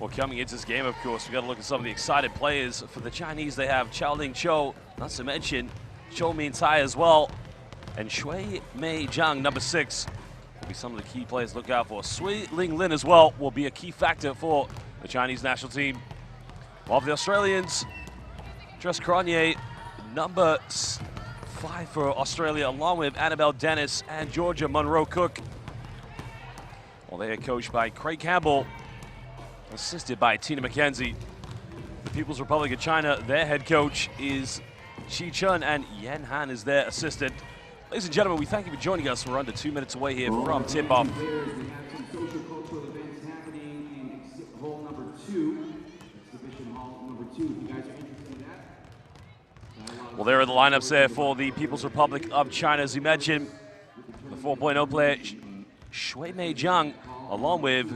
Well, coming into this game, of course, we got to look at some of the excited players. For the Chinese, they have Xiaoling Cho, not to mention Zhou Mintai as well, and Shui Mei Zhang, number 6, will be some of the key players to look out for. Sui Ling Lin as well will be a key factor for the Chinese national team. While for the Australians, Jess Cronje, number 5 for Australia, along with Annabelle Dennis and Georgia Monroe-Cook. Well, they are coached by Craig Campbell, assisted by Tina McKenzie. The People's Republic of China, their head coach is CHN, and Yan Han is their assistant. Ladies and gentlemen, we thank you for joining us. We're under 2 minutes away here from tip-off. We have some social cultural events happening in hall number 2, exhibition hall number 2. If you guys are interested in that. Well, there are the lineups there for the People's Republic of China. As you mentioned, the 4.0 player, Shui Mei Zhang, along with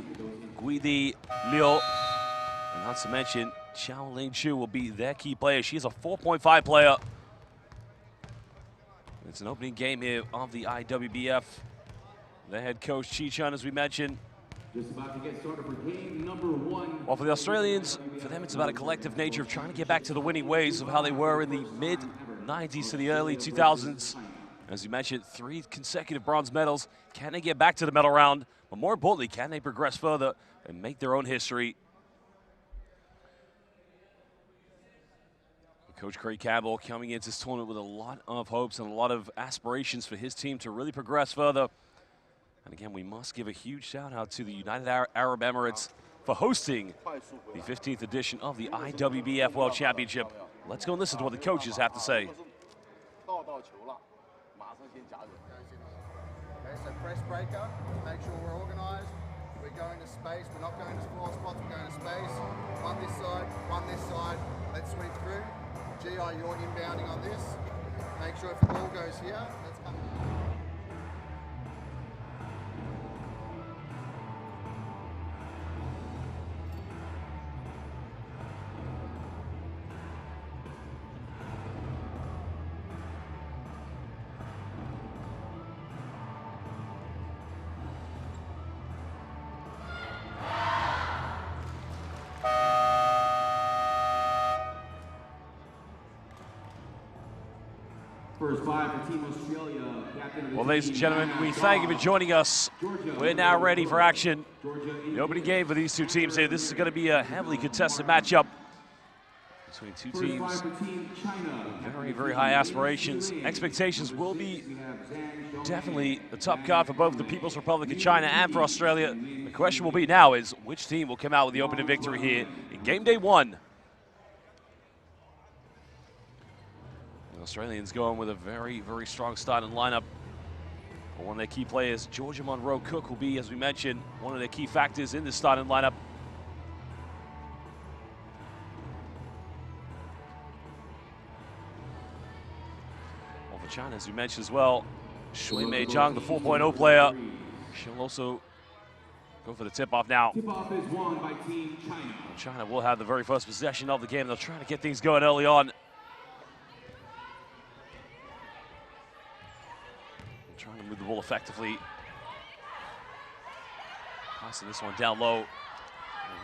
Guidi Liu, and not to mention Xiaoling Chu will be their key player. She's a 4.5 player. It's an opening game here of the IWBF. The head coach, Chi-Chun, as we mentioned. Just about to get started for game number 1. Well, for the Australians, for them it's about a collective nature of trying to get back to the winning ways of how they were in the mid-90s to the early 2000s. As you mentioned, 3 consecutive bronze medals. Can they get back to the medal round? But more importantly, can they progress further and make their own history? Coach Craig Campbell coming into this tournament with a lot of hopes and a lot of aspirations for his team to really progress further. And again, we must give a huge shout out to the United Arab Emirates for hosting the 15th edition of the IWBF World Championship. Let's go and listen to what the coaches have to say. So press breaker, make sure we're organised. We're going to space, we're not going to floor spots, we're going to space. One this side, let's sweep through. GI, you're inbounding on this. Make sure if the ball goes here, let's come. First 5 for Team Australia. Well, ladies and gentlemen, we thank you for joining us. We're now ready for action. The opening game for these two teams here. This is going to be a heavily contested matchup between two teams. Very, very high aspirations. Expectations will be definitely the top card for both the People's Republic of China and for Australia. The question will be now is which team will come out with the opening victory here in game day 1. Australians going with a very, very strong starting lineup. One of their key players, Georgia Monroe-Cook, will be, as we mentioned, one of their key factors in this starting lineup. Well, for China, as we mentioned as well, Shui Mei Zhang, the 4.0 player. She'll also go for the tip-off now. Tip-off is won by Team China. China will have the very first possession of the game. They'll try to get things going early on. Trying to move the ball effectively. Passing this one down low. And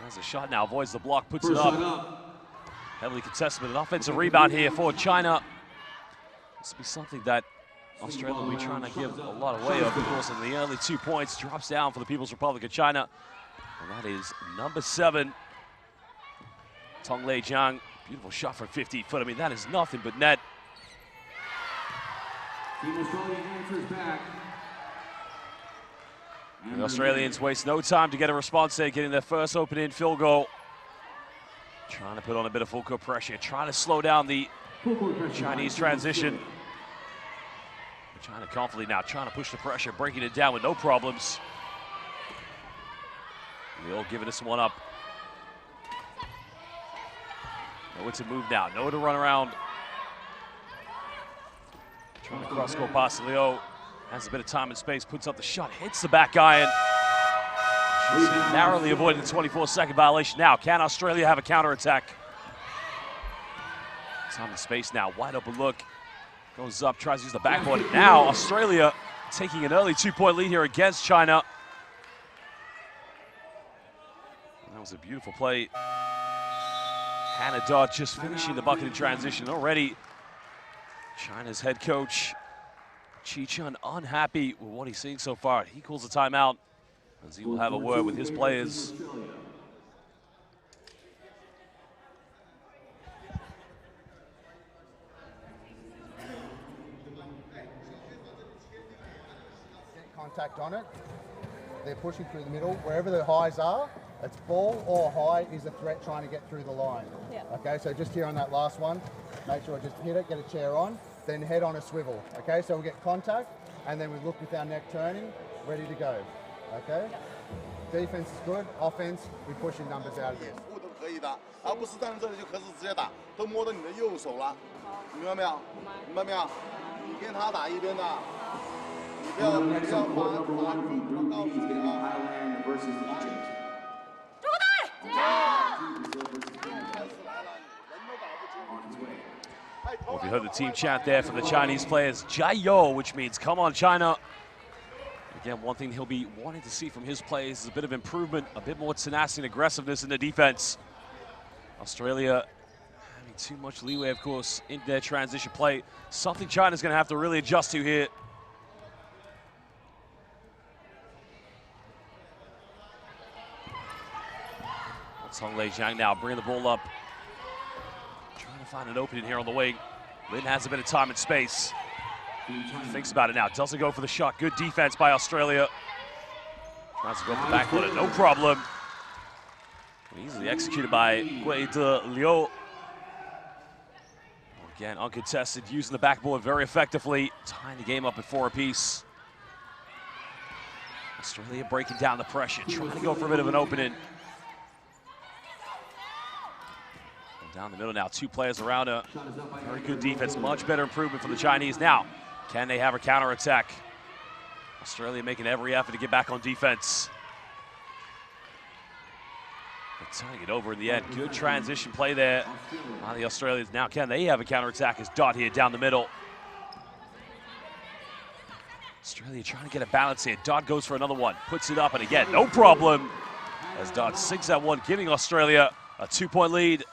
has a shot now, avoids the block, puts it up. Heavily contested, but an offensive rebound here for China. This will be something that Australia will be trying to give a lot away of course, in the early 2 points. Drops down for the People's Republic of China. And that is number 7, Tonglei Jiang. Beautiful shot from 50 foot. I mean, that is nothing but net. Team Australia answers back. The Australians waste no time to get a response there, getting their first opening field goal. Trying to put on a bit of full court pressure, trying to slow down the Chinese transition. China confidently now trying to push the pressure, breaking it down with no problems. Liu giving this one up. Nowhere to move now, nowhere to run around. Trying to cross-court pass to Liu. Has a bit of time and space, puts up the shot, hits the back iron. She's narrowly avoided the 24-second violation. Now, can Australia have a counterattack? Time and space now, wide open look. Goes up, tries to use the backboard. Now, Australia taking an early 2-point lead here against China. That was a beautiful play. Hannah Dodd just finishing the bucket in transition already. China's head coach, CHN, unhappy with what he's seeing so far. He calls a timeout as he will have a word with his players. Get contact on it. They're pushing through the middle. Wherever the highs are, it's ball or high is a threat trying to get through the line. Yeah. Okay, so just here on that last one, make sure I just hit it, get a chair on, then head on a swivel. Okay, so we get contact, and then we look with our neck turning, ready to go. Okay? Defense is good, offense, we're pushing numbers out of this. 都可以的，而不是站在这里就开始直接打，都摸着你的右手了，明白没有？明白没有？你跟他打一边的，你不要反反复复告诉你啊。 Thailand versus Egypt. Well, if you heard the team chant there from the Chinese players, Jiao, which means come on, China. Again, one thing he'll be wanting to see from his players is a bit of improvement, a bit more tenacity and aggressiveness in the defense. Australia having too much leeway, of course, in their transition play. Something China's going to have to really adjust to here. Hong Lei Zhang now bringing the ball up. Trying to find an opening here on the wing. Lin has a bit of time and space. Thinks about it now. Doesn't go for the shot. Good defense by Australia. Tries to go for the backboard. No problem. Easily executed by Gui De Liu. Again, uncontested, using the backboard very effectively. Tying the game up at 4 apiece. Australia breaking down the pressure. Trying to go for a bit of an opening. Down the middle now, 2 players around her. Very good defense, much better improvement from the Chinese. Now, can they have a counterattack? Australia making every effort to get back on defense. But turning it over in the end. Good transition play there on the Australians. Now, can they have a counterattack as Dodd here down the middle? Australia trying to get a balance here. Dodd goes for another one, puts it up, and again, no problem. As Dodd sinks that one, giving Australia a 2-point lead.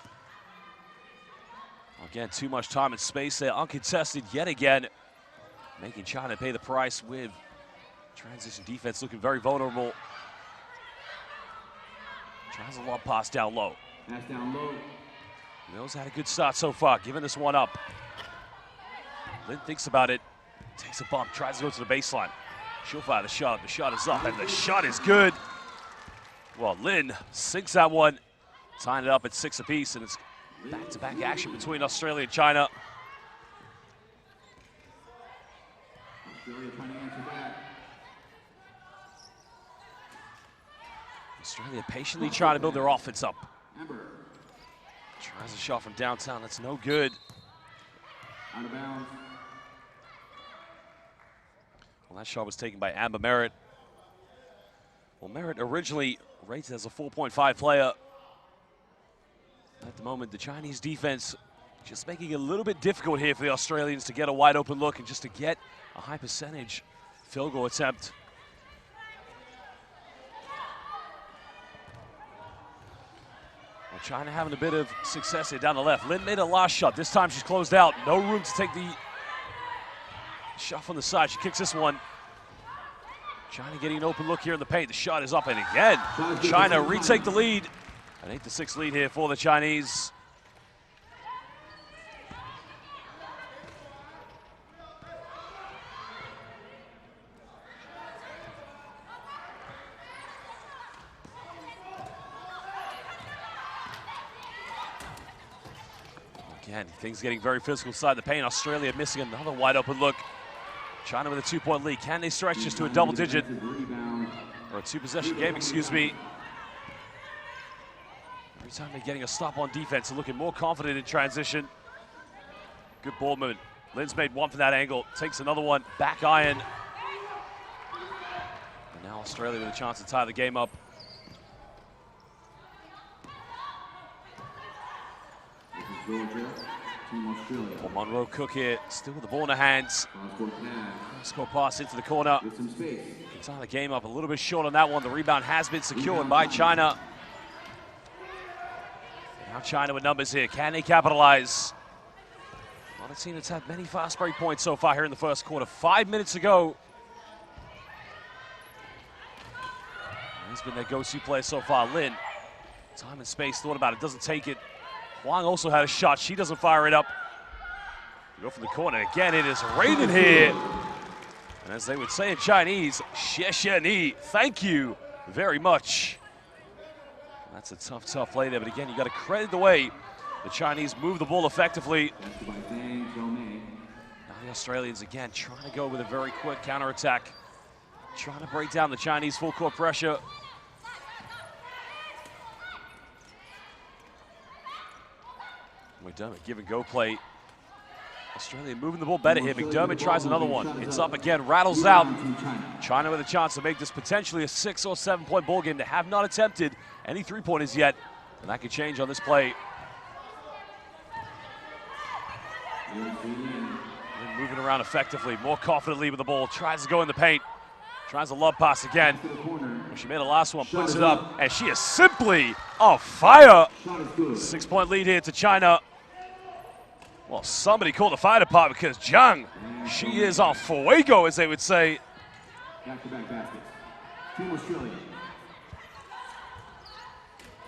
Again, too much time and space there, uncontested yet again, making China pay the price with transition defense looking very vulnerable. Tries a lob pass down low. Pass down low. Mills had a good start so far, giving this one up. Lin thinks about it, takes a bump, tries to go to the baseline. She'll fire the shot is up, and the shot is good. Well, Lin sinks that one, tying it up at 6 apiece, and it's back-to-back action between Australia and China. Australia trying to answer back. Australia patiently trying to build their offense up. Amber. Tries a shot from downtown, that's no good. Out of bounds. Well, that shot was taken by Amber Merritt. Well, Merritt originally rated as a 4.5 player. At the moment, the Chinese defense just making it a little bit difficult here for the Australians to get a wide open look and just to get a high percentage field goal attempt. Well, China having a bit of success here down the left. Lin made a last shot. This time she's closed out. No room to take the shot from the side. She kicks this one. China getting an open look here in the paint. The shot is up, and again, China retake the lead. An 8-6 lead here for the Chinese. Again, things getting very physical inside the paint. Australia missing another wide open look. China with a 2-point lead. Can they stretch this to a double digit? Or a 2-possession game, excuse me. Every time they're getting a stop on defense, they're looking more confident in transition. Good ball movement. Lin's made one from that angle, takes another one, back iron. And now Australia with a chance to tie the game up. This is Georgia, Team Australia. Well, Monroe Cook here, still with the ball in her hands. Score pass into the corner. With some space. Can tie the game up a little bit short on that one. The rebound has been secured by China. Now China with numbers here. Can they capitalize? Not a team that's had many fast break points so far here in the first quarter. 5 minutes ago. He's been their go-to player so far. Lin, time and space, thought about it, doesn't take it. Huang also had a shot. She doesn't fire it up. We go from the corner. Again, it is raining here. And as they would say in Chinese, CHN, thank you very much. That's a tough, tough play there. But again, you got to credit the way the Chinese move the ball effectively. Now the Australians again trying to go with a very quick counterattack. Trying to break down the Chinese full court pressure. McDermott give and go play. Australia moving the ball better here. McDermott tries another one. It's up again, rattles out. China with a chance to make this potentially a 6 or 7 point ball game. They have not attempted any three-pointers yet, and that could change on this play. And moving around effectively, more confidently with the ball. Tries to go in the paint. Tries a love pass again. She made the last one, puts it up, and she is simply on fire. 6 point lead here to China. Well, somebody called the fire department because Zhang, she is on fuego, as they would say. Back-to-back baskets. Team Australia.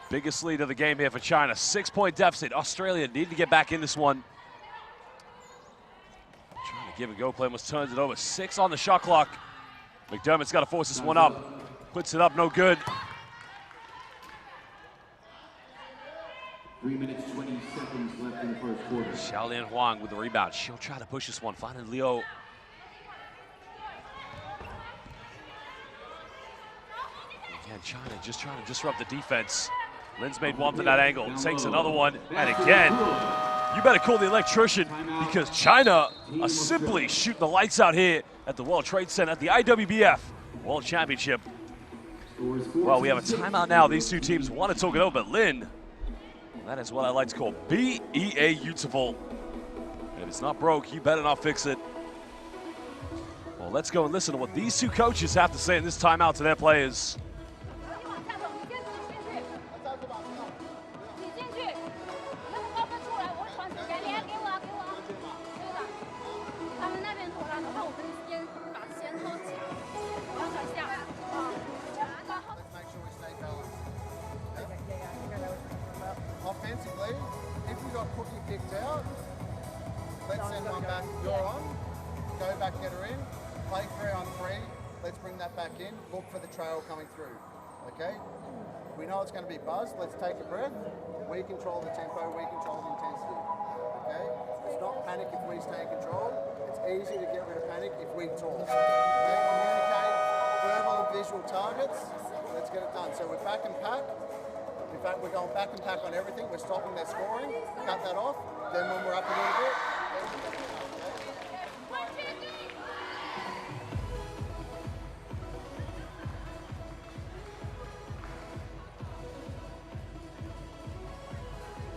Biggest lead of the game here for China. 6 point deficit. Australia need to get back in this one. Trying to give and go play, almost turns it over. 6 on the shot clock. McDermott's got to force this one up. Puts it up, no good. 3 minutes, 20 seconds left in the first quarter. Xiaolian Huang with the rebound. She'll try to push this one, finding Liu. Again, China just trying to disrupt the defense. Lin's made one from that angle, takes another one, and again, you better call the electrician because China are simply shooting the lights out here at the World Trade Center at the IWBF World Championship. Well, we have a timeout now. These two teams want to talk it over, but Lin, that is what I like to call beautiful. If it's not broke, you better not fix it. Well, let's go and listen to what these two coaches have to say in this timeout to their players. Offensively, if we got Cookie picked out, let's send one back. You're on. Go back, get her in. Play 3 on 3. Let's bring that back in. Look for the trail coming through. Okay? We know it's going to be buzzed. Let's take a breath. We control the tempo. We control the intensity. Okay? It's not panic if we stay in control. It's easy to get rid of panic if we talk. Okay? Communicate verbal and visual targets. Let's get it done. So we're back and pack. In fact, we're going back and pack on everything. We're stopping their scoring. Cut that off. Then when we're up a little bit.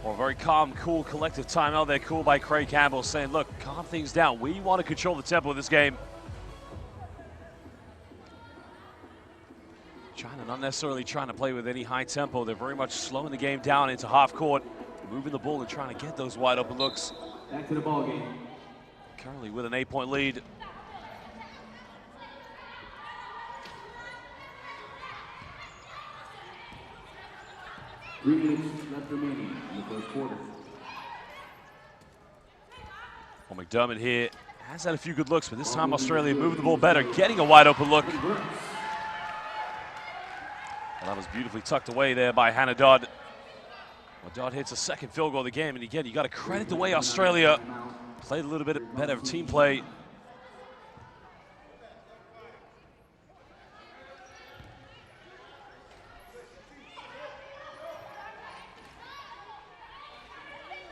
Well, very calm, cool, collective timeout there, cool by Craig Campbell, saying, look, calm things down. We want to control the tempo of this game. China not necessarily trying to play with any high tempo. They're very much slowing the game down into half court, moving the ball and trying to get those wide open looks. Back to the ball game. Currently with an 8-point lead. Three minutes left remaining in the first quarter. Well, McDermott here has had a few good looks, but this time Australia moving the ball better, getting a wide open look. Well, that was beautifully tucked away there by Hannah Dodd. Well, Dodd hits a second field goal of the game, and again, you got to credit the way Australia played a little bit better team play.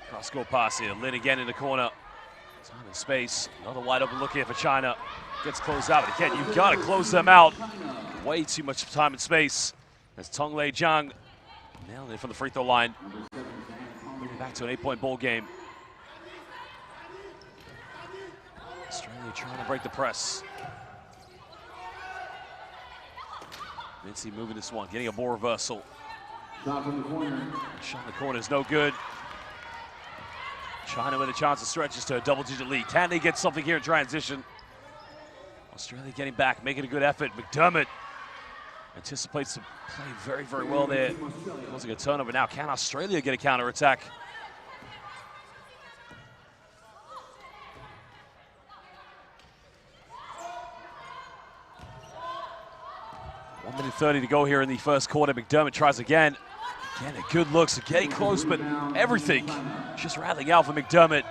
Cross-court pass here. Lin again in the corner. Time and space. Another wide open look here for China. Gets closed out. But again, you've got to close them out. Way too much time and space. As Tonglei Zhang nailed it from the free throw line. Bringing it back to an 8-point ball game. Australia trying to break the press. Mincy moving this one, getting a ball reversal. Shot from the corner. Shot in the corner is no good. China with a chance to stretch this to a double-digit lead. Can they get something here in transition? Australia getting back, making a good effort. McDermott anticipates to play very, very well there. Causing a turnover now. Can Australia get a counter-attack? One minute 30 to go here in the first quarter. McDermott tries again. Again, a good looks, getting close, but everything just rattling out for McDermott.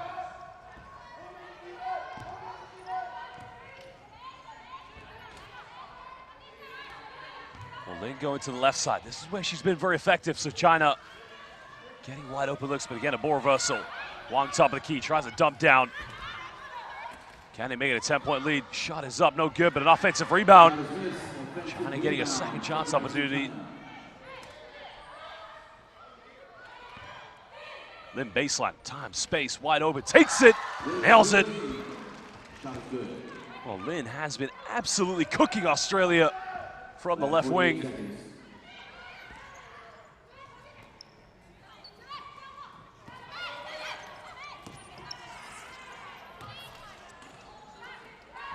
Well, Lin going to the left side. This is where she's been very effective, so China getting wide open looks, but again, a ball reversal. Wang top of the key, tries to dump down. Can they make it a 10-point lead? Shot is up, no good, but an offensive rebound. China getting a second chance opportunity. Lin baseline, time, space, wide open, takes it, nails it. Well, Lin has been absolutely cooking Australia from the left wing.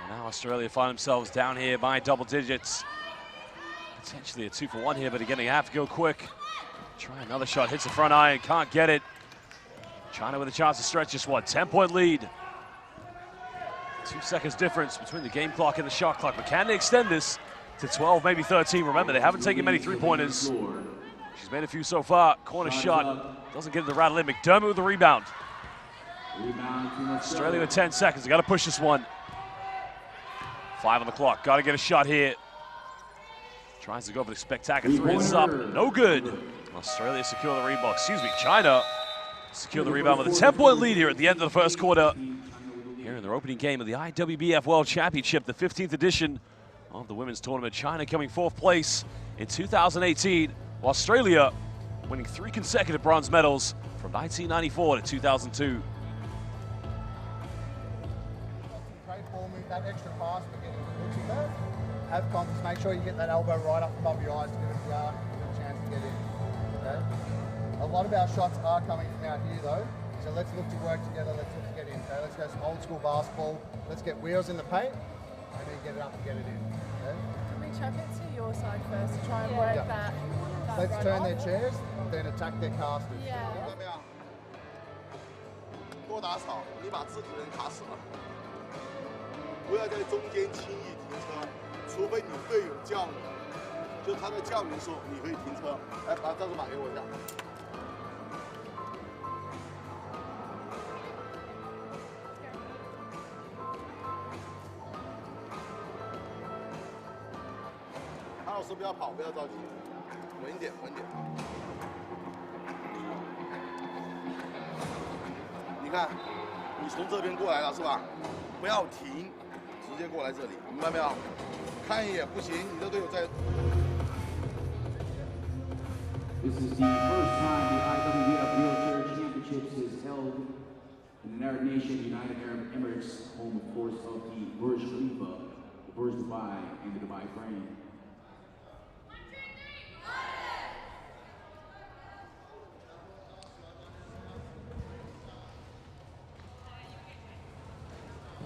And now Australia find themselves down here by double digits. Potentially a 2-for-1 here, but again, they have to go quick. Try another shot, hits the front iron, can't get it. China with a chance to stretch this one, 10-point lead. 2 seconds difference between the game clock and the shot clock, but can they extend this to 12, maybe 13? Remember, they haven't taken many three-pointers. She's made a few so far. Corner shot, doesn't get the rattle in. McDermott with the rebound. Australia with 10 seconds, they gotta push this one. 5 on the clock, gotta get a shot here. Tries to go for the spectacular three, it's up, no good. Australia secure the rebound, China secure the rebound with a 10-point lead here at the end of the first quarter. Here in their opening game of the IWBF World Championship, the 15th edition of the women's tournament. China coming 4th place in 2018. Australia winning 3 consecutive bronze medals from 1994 to 2002. Great ball move, that extra pass for getting the looks of that. Have confidence, make sure you get that elbow right up above your eyes to give it a chance to get in. Okay? A lot of our shots are coming from out here though, so let's look to work together, let's look to get in. Okay? Let's go some old school basketball, let's get wheels in the paint, and then get it up and get it in. Okay? Can we chuck it to your side first to try and work that Let's turn their chairs, then attack their casters. Yeah. 怎么样？多打少，你把自己人卡死了。不要在中间轻易停车，除非你队友叫你，就他在叫你的时候，你可以停车。来，把这个码给我一下。韩老师不要跑，不要着急，稳一点，稳一点。你看，你从这边过来了是吧？不要停，直接过来这里，明白没有？看一眼不行，你的队友在。 This is the first time the IWBF Wheelchair Championships is held in the Arab nation, United Arab Emirates, home of course of the Burj Khalifa, the Burj Dubai, and the Dubai frame.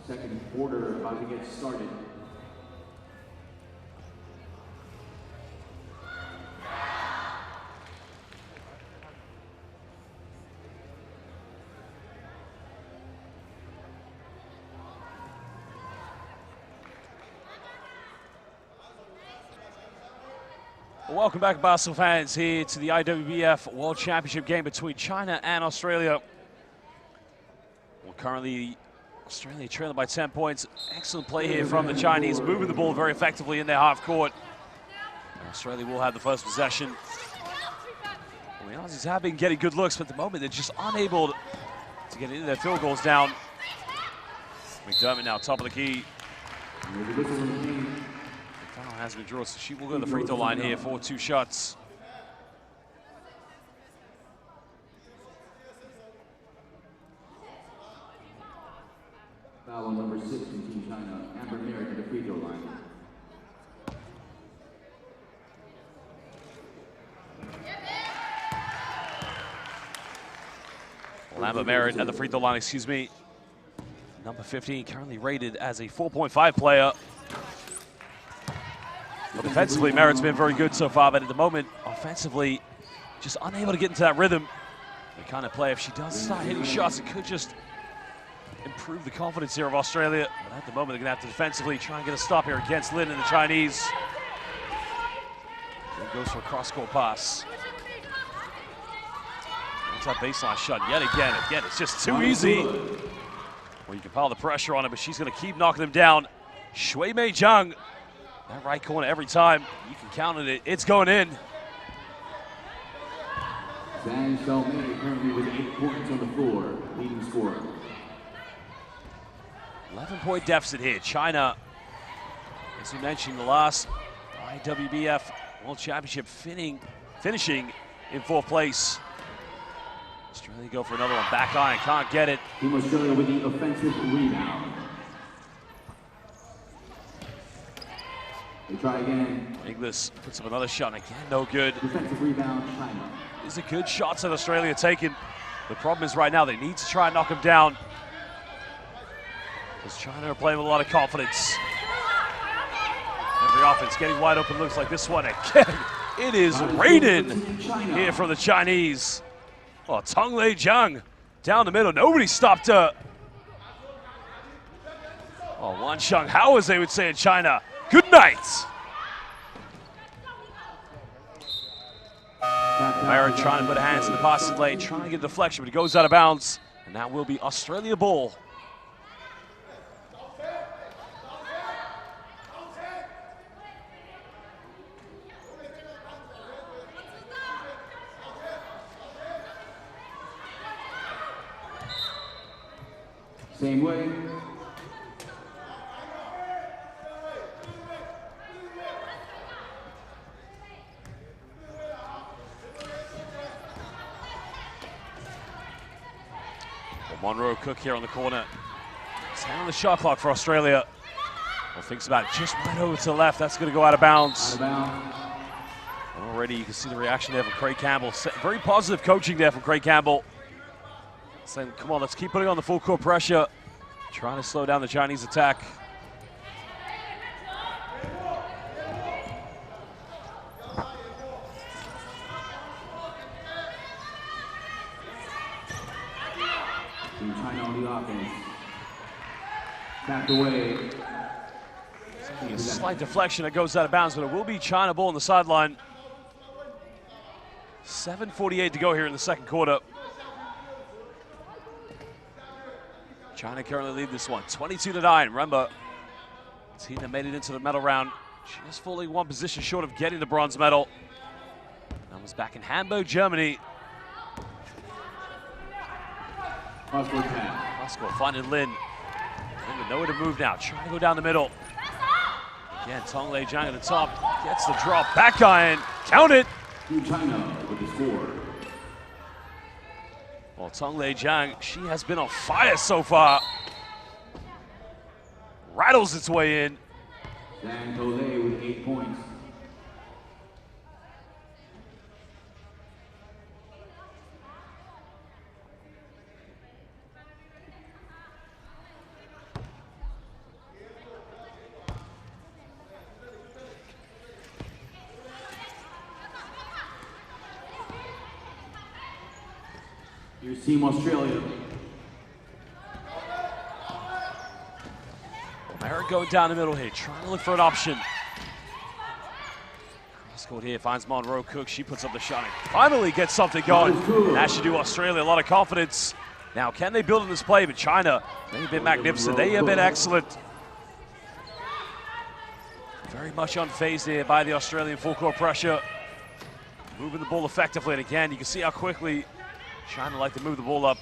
Second quarter about to get started. Welcome back, basketball fans, here to the IWBF World Championship game between China and Australia. Well, currently, Australia trailing by 10 points. Excellent play here from the Chinese, moving the ball very effectively in their half court. Australia will have the first possession. Well, the Aussies have been getting good looks, but at the moment they're just unable to get into their field goals down. McDermott now top of the key. Foul has been drawn, so she will go to the free throw line here for 2 shots. Foul on number 6 in Team China, Amber Merrick at the free throw line. Lambert Merritt at the free throw line, excuse me. Number 15, currently rated as a 4.5 player. Well, defensively, Merritt's been very good so far, but at the moment, offensively, just unable to get into that rhythm. The kind of play, if she does start hitting shots, it could just improve the confidence here of Australia. But at the moment, they're going to have to defensively try and get a stop here against Lin and the Chinese. There goes for a cross-court pass. That's that baseline shot yet again. Again, it's just too easy. Well, you can pile the pressure on it, but she's going to keep knocking them down. Shui Mei Zhang, that right corner every time. You can count on it. It's going in. Zhang Xiaomei currently with 8 points on the floor, leading scorer. 11-point deficit here. China, as we mentioned, the last IWBF World Championship finishing in 4th place. Australia go for another one. Back iron, can't get it. Team Australia with the offensive rebound. They try again. Inglis puts up another shot, and again, no good. Defensive rebound, China. These are good shots that Australia taking. The problem is right now they need to try and knock him down, because China are playing with a lot of confidence. Every offense getting wide open looks like this one. Again, it is raining here from the Chinese. Oh, Tong Lei Zhang down the middle. Nobody stopped her. Oh, Wan Sheng Hao, as they would say in China. Good night. Barrett trying to put hands in the passing lane, trying to get a deflection, but it goes out of bounds. And that will be Australia ball. Same way. Monroe Cook here on the corner. 10 on the shot clock for Australia. Well, thinks about it, just right over to the left. That's going to go out of bounds. Out of bounds. Already you can see the reaction there from Craig Campbell. Very positive coaching there from Craig Campbell. Saying, come on, let's keep putting on the full court pressure. Trying to slow down the Chinese attack. Team China on the offense. Tapped away. A slight deflection that goes out of bounds, but it will be China ball on the sideline. 7:48 to go here in the second quarter. China currently lead this one, 22-9. Remember, the team that made it into the medal round, just fully one position short of getting the bronze medal. That was back in Hamburg, Germany. Moscow finding Lin. Lin with nowhere to move now, trying to go down the middle. Again, Tong Lei Zhang at the top, gets the drop, back iron, count it. Team China with the score. Well, Tong Lei Zhang, she has been on fire so far. Rattles its way in. Zhang Tolei with 8 points. Here's Team Australia. Merritt going down the middle here, trying to look for an option. Cross-court here, finds Monroe Cook. She puts up the shot and finally gets something going. That should do Australia a lot of confidence. Now, can they build on this play? But China, they've been magnificent. They have been excellent. Very much unfazed here by the Australian full-court pressure. Moving the ball effectively, and again, you can see how quickly China like to move the ball up.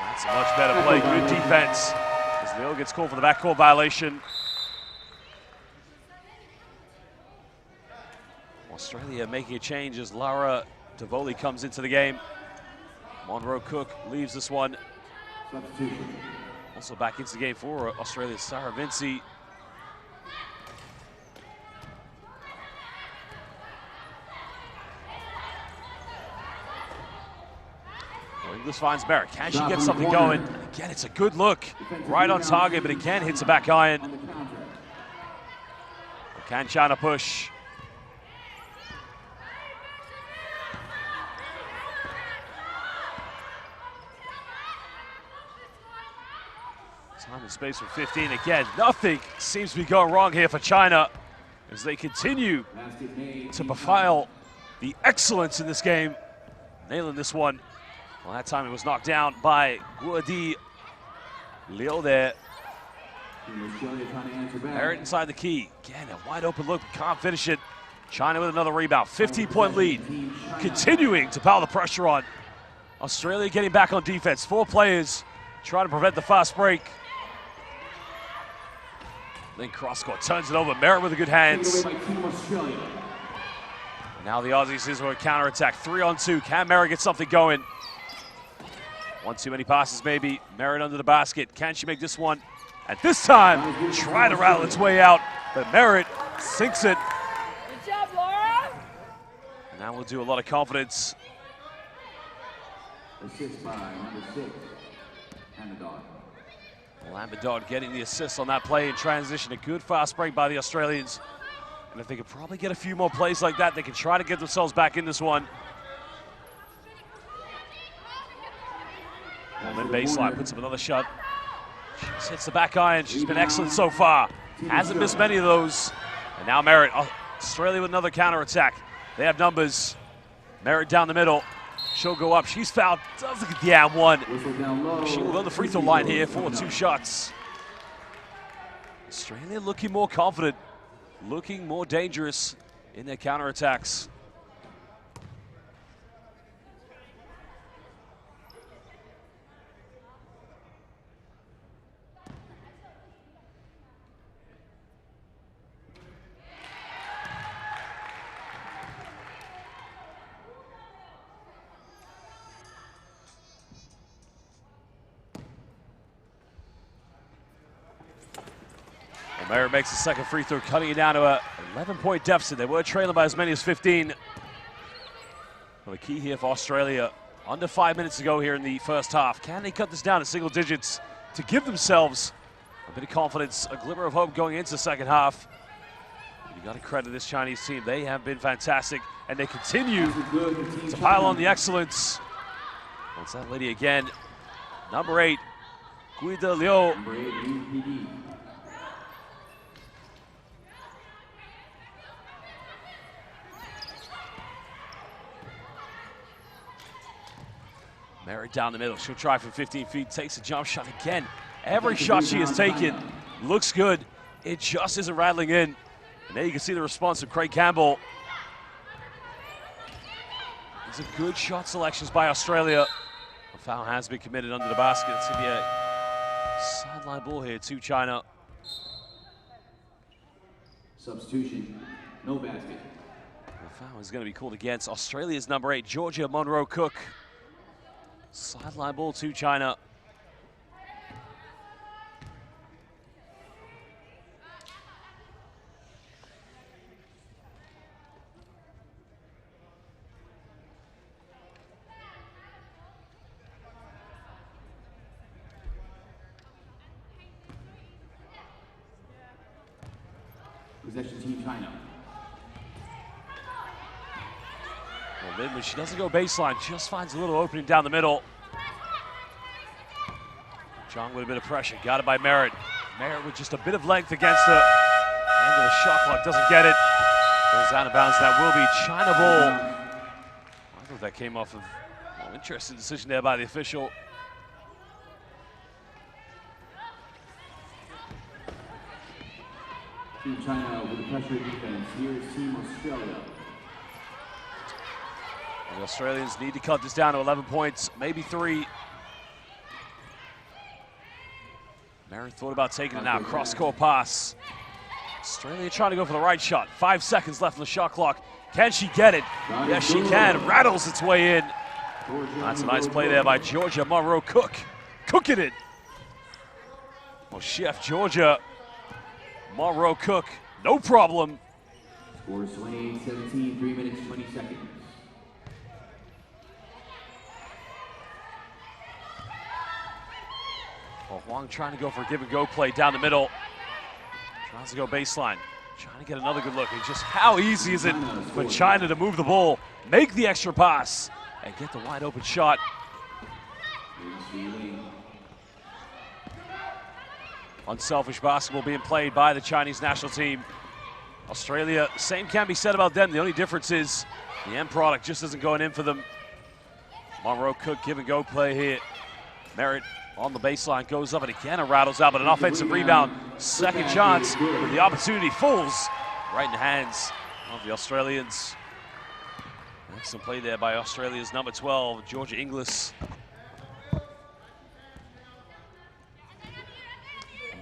That's a much better play. Good defense. As Leo gets called for the backcourt violation. Australia making a change as Lara Davoli comes into the game. Monroe Cook leaves this one. Substitution. Also back into the game for Australia's Sarah Vinci. Douglas finds Merritt. Can she get something going? Again, it's a good look. Right on target, but again hits a back iron. Can China push? Time and space for 15 again. Nothing seems to be going wrong here for China as they continue to befile the excellence in this game. Nailing this one. Well, that time it was knocked down by Guadi Liu there. Merritt inside the key. Again, a wide open look, can't finish it. China with another rebound. 15-point lead. Continuing to pile the pressure on. Australia getting back on defense. 4 players trying to prevent the fast break. Then cross-court turns it over. Merritt with the good hands. Now the Aussies is a counter-attack. 3-on-2. Can Merritt get something going? One too many passes maybe. Merritt under the basket. Can she make this one? At this time, try to rattle its way out, but Merritt sinks it. Good job, Laura. And now we'll do a lot of confidence. Assist by number 6, Hamidon. Lambadon getting the assist on that play in transition. A good fast break by the Australians. And if they could probably get a few more plays like that, they can try to get themselves back in this one. And then baseline puts up another shot. She just hits the back iron. She's been excellent so far. Hasn't missed many of those. And now Merritt, Australia with another counter attack. They have numbers. Merritt down the middle. She'll go up. She's fouled. Doesn't get the and one. She will go to the free throw line here for 2 shots. Australia looking more confident, looking more dangerous in their counter attacks. Merritt makes the second free throw, cutting it down to a 11-point deficit. They were trailing by as many as 15. Well, the key here for Australia, under 5 minutes to go here in the first half. Can they cut this down to single digits to give themselves a bit of confidence, a glimmer of hope going into the second half? You got to credit this Chinese team. They have been fantastic, and they continue to pile on the excellence. What's that lady again? Number 8, Guida Liu. Merritt down the middle. She'll try from 15 feet, takes a jump shot again. Every shot she has taken looks good. It just isn't rattling in. And there you can see the response of Craig Campbell. These are good shot selections by Australia. A foul has been committed under the basket. It's going to be a sideline ball here to China. Substitution, no basket. The foul is going to be called against Australia's number 8, Georgia Monroe Cook. Sideline ball to China. Possession team China. Well, Lin, when she doesn't go baseline, just finds a little opening down the middle. Zhang with a bit of pressure, got it by Merritt. Merritt with just a bit of length against her. End of the shot clock, doesn't get it. Goes out of bounds, that will be China ball. I thought that came off of an interesting decision there by the official. Team China with the pressure defense. Here is Team Australia. The Australians need to cut this down to 11 points, maybe 3. Merritt thought about taking it now. Cross-court pass. Australia trying to go for the right shot. 5 seconds left on the shot clock. Can she get it? Yes, she can. Rattles its way in. That's a nice play there by Georgia Monroe Cook. Cooking it. Well, Chef Georgia Monroe Cook, no problem. Score 28-17, 3 minutes, 20 seconds. Well, Huang trying to go for a give-and-go play down the middle. Tries to go baseline. Trying to get another good look. And just how easy is it for China to move the ball, make the extra pass, and get the wide-open shot. Unselfish basketball being played by the Chinese national team. Australia, same can be said about them. The only difference is the end product just isn't going in for them. Monroe Cook give-and-go play here. Merritt on the baseline, goes up and again it rattles out, but an offensive rebound. Second chance with the opportunity falls right in the hands of the Australians. Excellent play there by Australia's number 12, Georgia Inglis.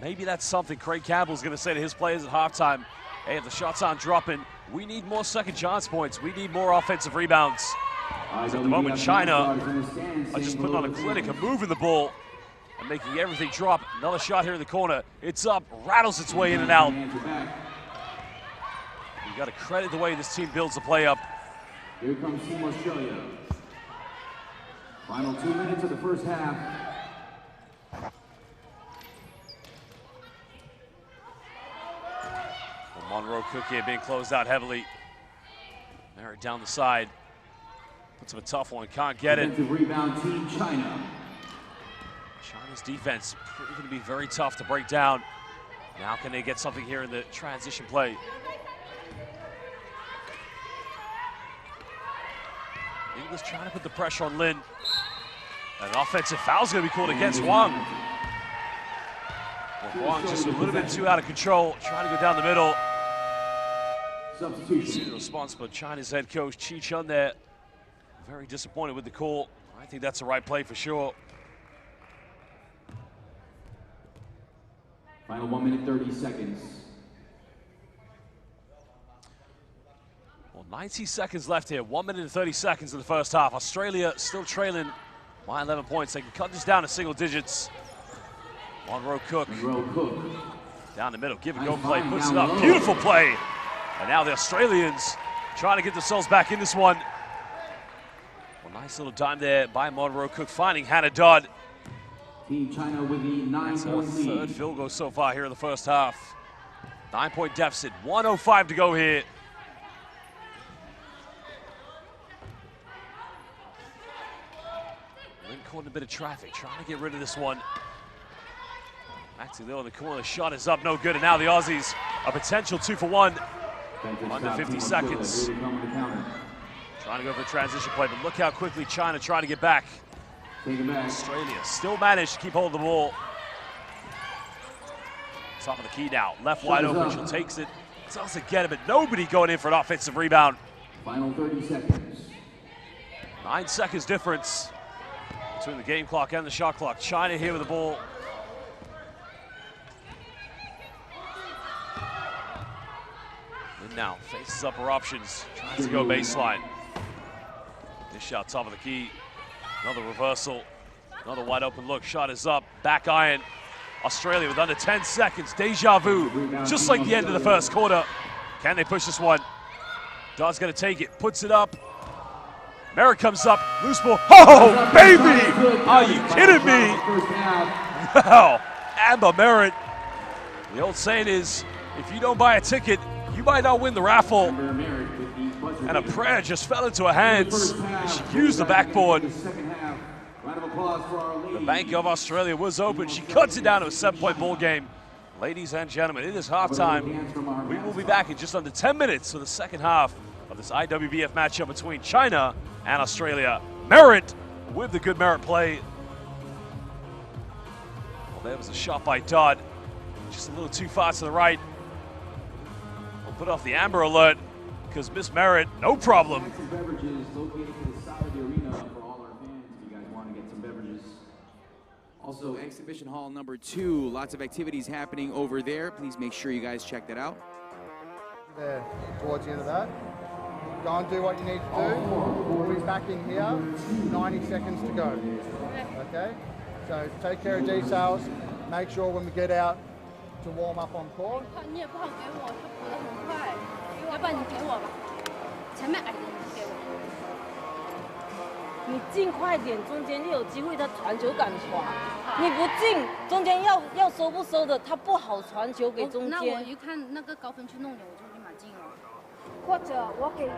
Maybe that's something Craig Campbell's going to say to his players at halftime. Hey, if the shots aren't dropping, we need more second chance points. We need more offensive rebounds. At the moment, China are just putting on a clinic of moving the ball and making everything drop. Another shot here in the corner. It's up, rattles its way in and out. You got to credit the way this team builds the play up. Here comes Team Australia. Final 2 minutes of the first half. Monroe Cook here being closed out heavily. Merritt down the side. Puts up a tough one, can't get it. Rebound Team China. China's defense proving to be very tough to break down. Now can they get something here in the transition play? Inglis trying to put the pressure on Lin. And an offensive foul's going to be called against Huang. Well, Huang just a little bit too out of control, trying to go down the middle. See the response, but China's head coach CHN there, very disappointed with the call. I think that's the right play for sure. Final 1 minute, 30 seconds. Well, 90 seconds left here, 1 minute and 30 seconds in the first half. Australia still trailing by 11 points. They can cut this down to single digits. Monroe Cook down the middle, give and go play, puts it up, beautiful play. And now the Australians trying to get themselves back in this one. Well, nice little dime there by Monroe Cook, finding Hannah Dodd. Team China with the 9-point lead. Third field goal so far here in the first half. 9-point deficit, 1:05 to go here. Lin caught in a bit of traffic, trying to get rid of this one. Maxie Lil in the corner, the shot is up, no good, and now the Aussies, a potential 2 for 1. Under 50 seconds. Trying to go for the transition play, but look how quickly China trying to get back. Australia still managed to keep hold of the ball. Top of the key now, left wide open, she takes it. Doesn't get it, but nobody going in for an offensive rebound. Final 30 seconds. 9 seconds difference between the game clock and the shot clock. China here with the ball. Now faces up her options, tries to go baseline. This shot top of the key, another reversal, another wide open look, shot is up, back iron. Australia with under 10 seconds, deja vu, just like the end of the first quarter. Can they push this one? Dodd's gonna take it, puts it up. Merritt comes up, loose ball, oh baby! Are you kidding me? Wow, Amber Merritt. The old saying is, if you don't buy a ticket, you might not win the raffle. And a prayer just fell into her hands. She used the backboard. The Bank of Australia was open. She cuts it down to a 7-point ball game. Ladies and gentlemen, it is halftime. We will be back in just under 10 minutes for the second half of this IWBF matchup between China and Australia. Merritt with the good Merritt play. Well, there was a shot by Dodd. Just a little too far to the right. Put off the Amber Alert because Miss Merritt, no problem. Some beverages located to the side of the arena for all our fans if you guys want to get some beverages. Also, Exhibition Hall number 2, lots of activities happening over there. Please make sure you guys check that out. There, towards the end of that. Go and do what you need to do. We'll be back in here, 90 seconds to go. Okay? So take care of details. Make sure when we get out to warm up on court. 你也不好给我，他补得很快，要不然你给我吧，前面矮的你给我。你进快点，中间就有机会他传球敢传。你不进，中间要收不收的，他不好传球给中间。那我一看那个高分去弄点，我就立马进了。或者我给。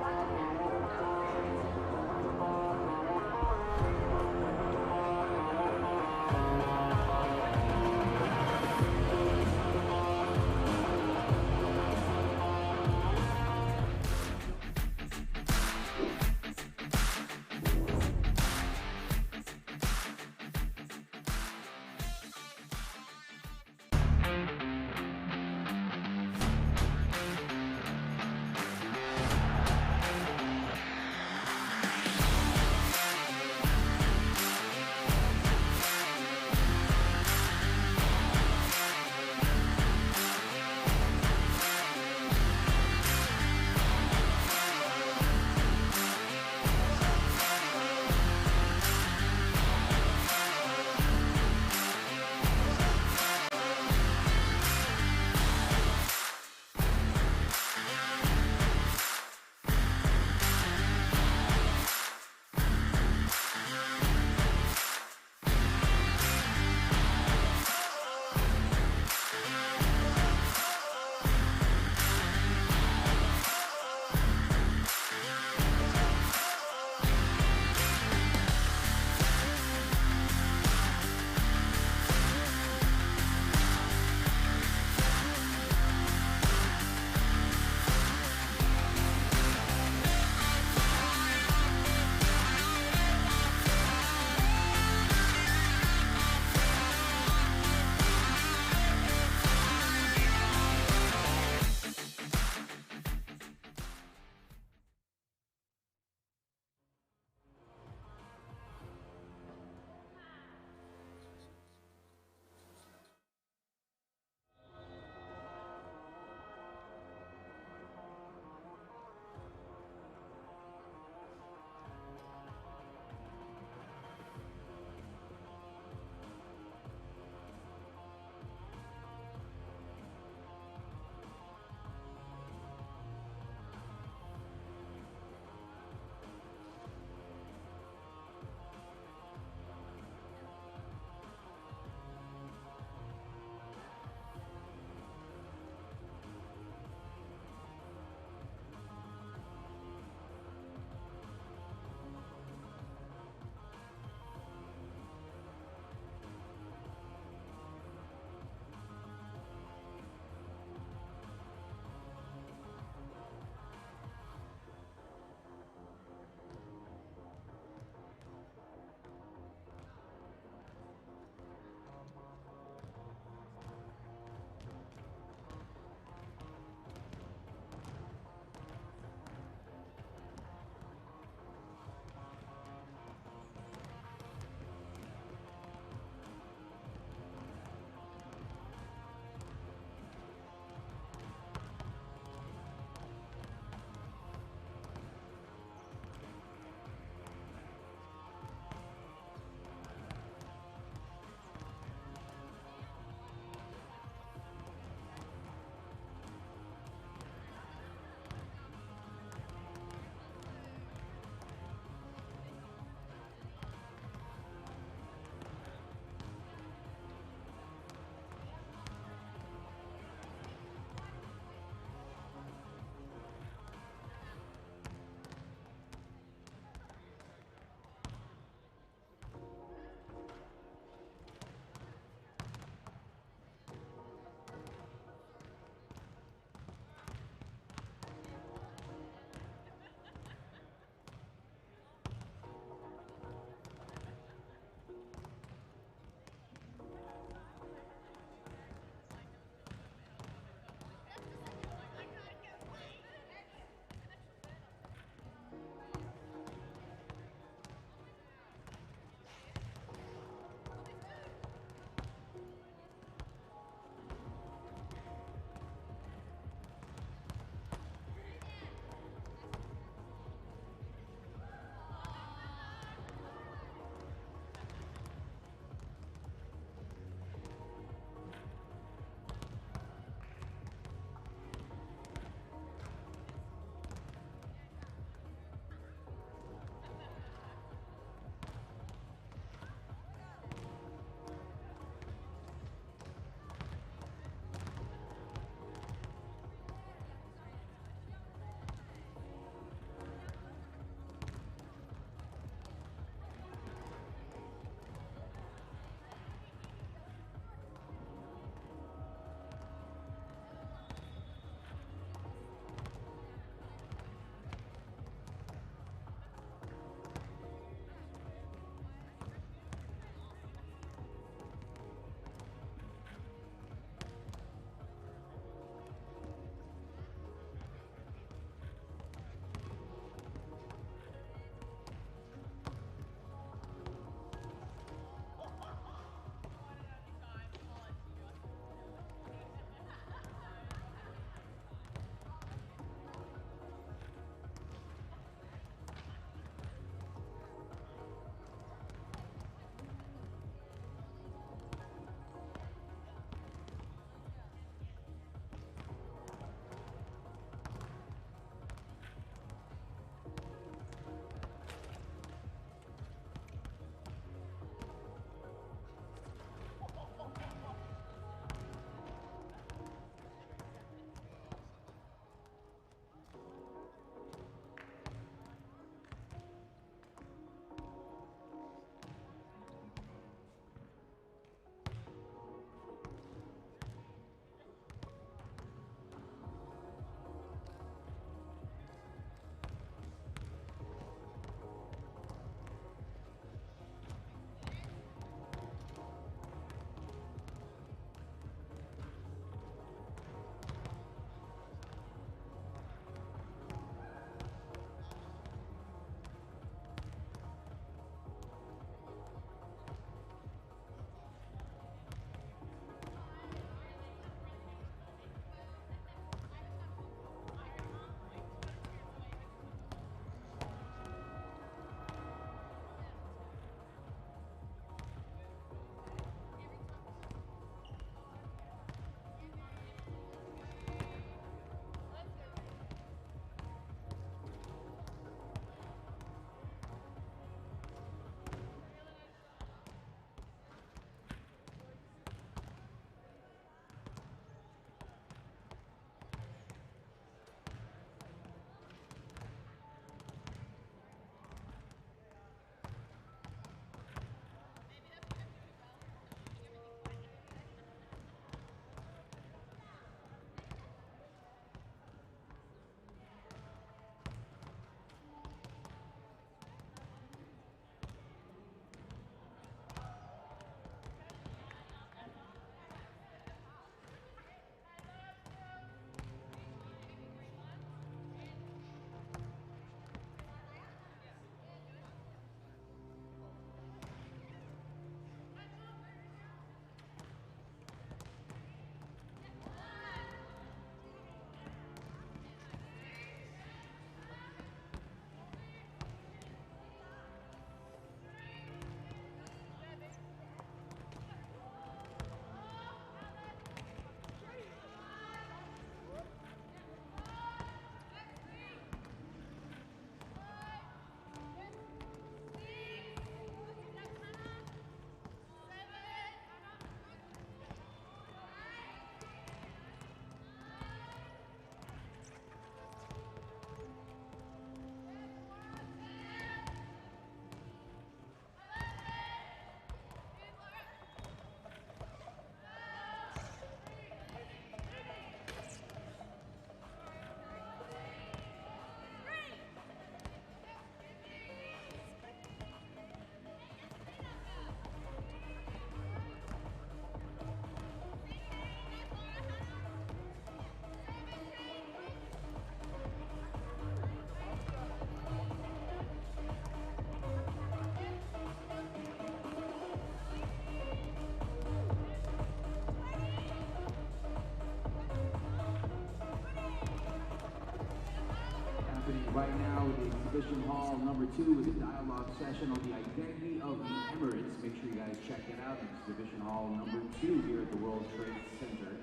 happening right now in Exhibition Hall number 2 with a dialogue session on the identity of the Emirates. Make sure you guys check that out in Exhibition Hall number 2 here at the World Trade Center.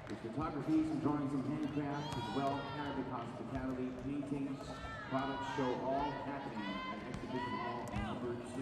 There's photography, some drawings and handcrafts as well, Arabic hospitality, paintings, product show, all happening at Exhibition Hall number 2.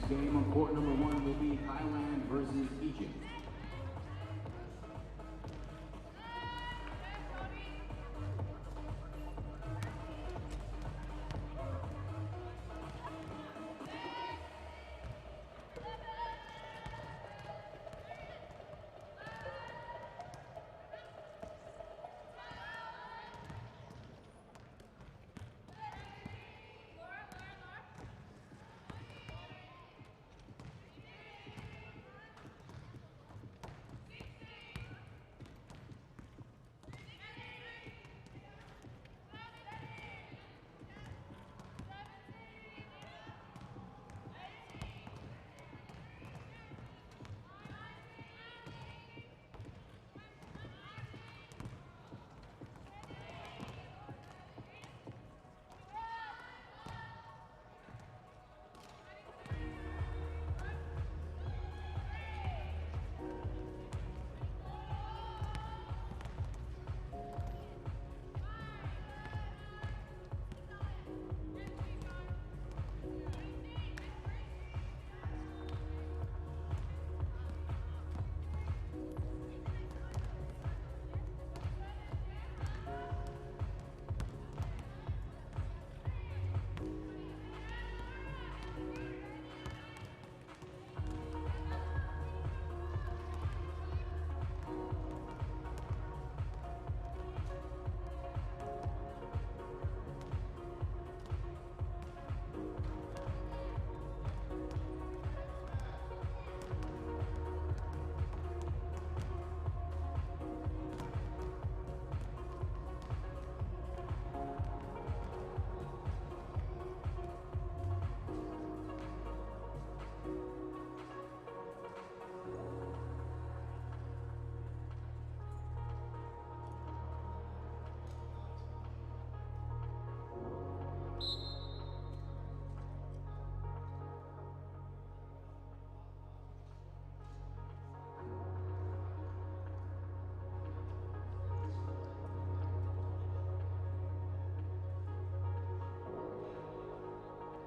Game on court number 1 will be Thailand versus Egypt.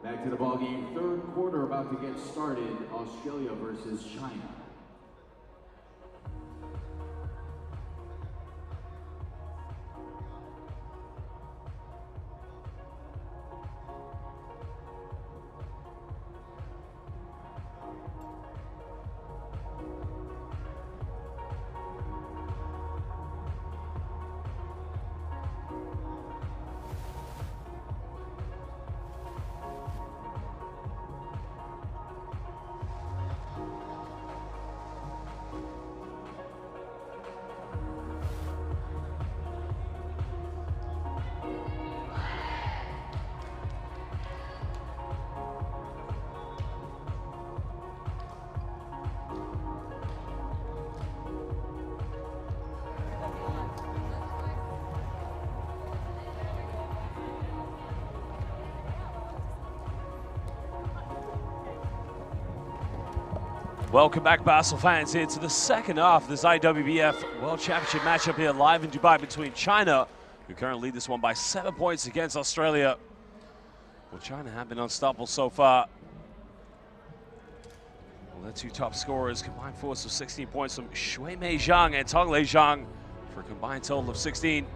Back to the ball game, third quarter about to get started. Australia versus China. Welcome back, Basel fans, here to the second half of this IWBF World Championship matchup here live in Dubai between China, who currently lead this one by 7 points against Australia. Well, China have been unstoppable so far. Well, their two top scorers, combined force of 16 points from Shui Mei Zhang and Tong Lei Zhang for a combined total of 16.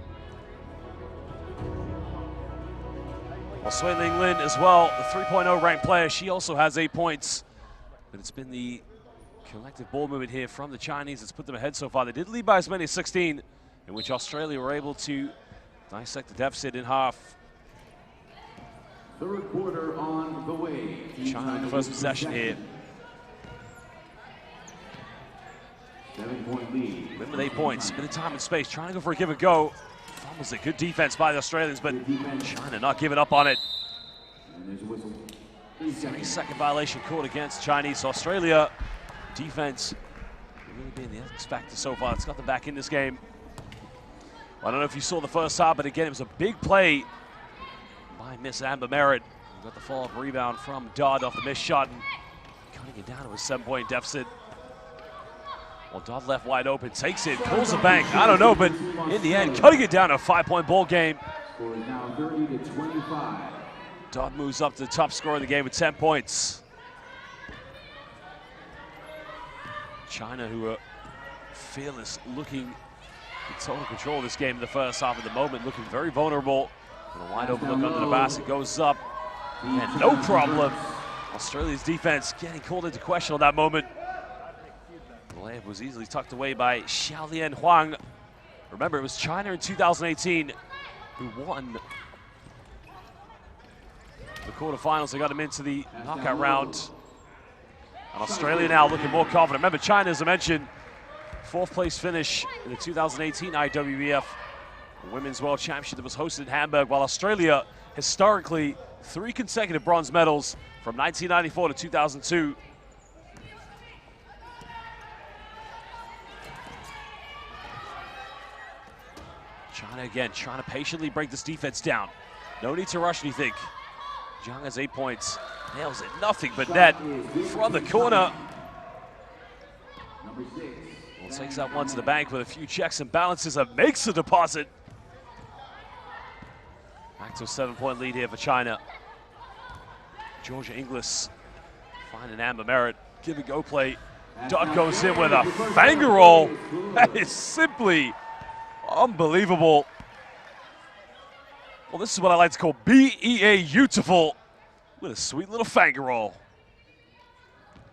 Well, Sui Ling Lin as well, the 3.0 ranked player, she also has 8 points. But it's been the Collective ball movement here from the Chinese. It's put them ahead so far. They did lead by as many as 16, in which Australia were able to dissect the deficit in half. Third quarter on the way. China in the first possession here. 7-point lead. Win with 8 points. Bit of time and space. Trying to go for a give and go. Fumbles it. Good defense by the Australians, but China not giving up on it. And there's a whistle. 30-second violation called against Chinese. Australia defense really being the X factor so far. It's got them back in this game. I don't know if you saw the first half, but again, it was a big play by Miss Amber Merritt. Got the follow-up rebound from Dodd off the missed shot and cutting it down to a 7-point deficit. Well, Dodd left wide open, takes it, pulls the bank. I don't know, but in the end, cutting it down to a 5-point ball game. Score is now 30-25. Dodd moves up to the top scorer of the game with 10 points. China, who are fearless, looking in total control of this game in the first half. At the moment, looking very vulnerable. And a wide open look under the basket goes up, and no problem. Australia's defense getting called into question on that moment. The layup was easily tucked away by Xiaolian Huang. Remember, it was China in 2018 who won the quarterfinals. They got them into the knockout round. And Australia now looking more confident. Remember, China, as I mentioned, 4th place finish in the 2018 IWBF Women's World Championship that was hosted in Hamburg, while Australia, historically, 3 consecutive bronze medals from 1994 to 2002. China again trying to patiently break this defense down. No need to rush anything. Zhang has 8 points. Nails it, nothing but net from the corner. Well, takes that one to the bank with a few checks and balances and makes the deposit. Back to a 7-point lead here for China. Georgia Inglis finding Amber Merritt. Give and go play. Dodd goes in with a finger roll. That is simply unbelievable. Well, this is what I like to call B-E-A-beautiful with a sweet little finger roll.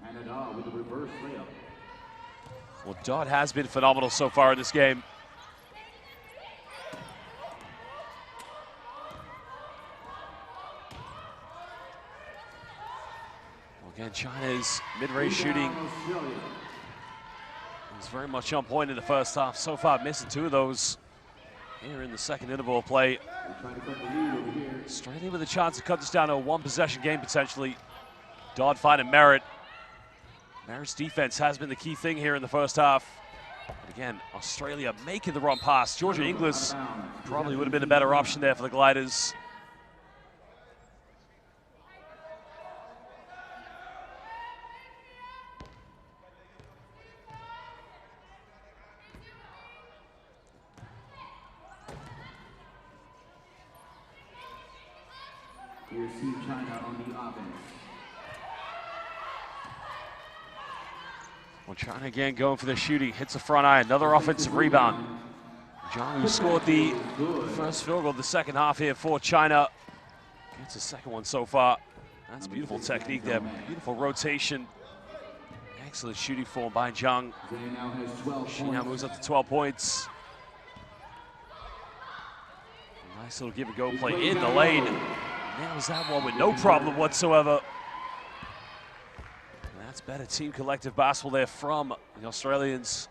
And with a reverse layup. Well, Dodd has been phenomenal so far in this game. Well, again, China's mid-range shooting is very much on point in the first half. So far, missing 2 of those here in the second interval of play. Australia with a chance to cut this down to a 1-possession game potentially. Dodd finding Merritt. Merritt's defense has been the key thing here in the first half. But again, Australia making the wrong pass. Georgia Inglis probably would have been a better option there for the Gliders. Here's Team China on the offense. Well, China again going for the shooting. Hits the front eye. Another offensive rebound. Zhang, who scored the first field goal of the second half here for China, gets a second one so far. That's beautiful technique there. Beautiful rotation. Excellent shooting form by Zhang. She now moves up to 12 points. Nice little give and go play in the lane. Nails that one with no problem whatsoever. And that's better team collective basketball there from the Australians.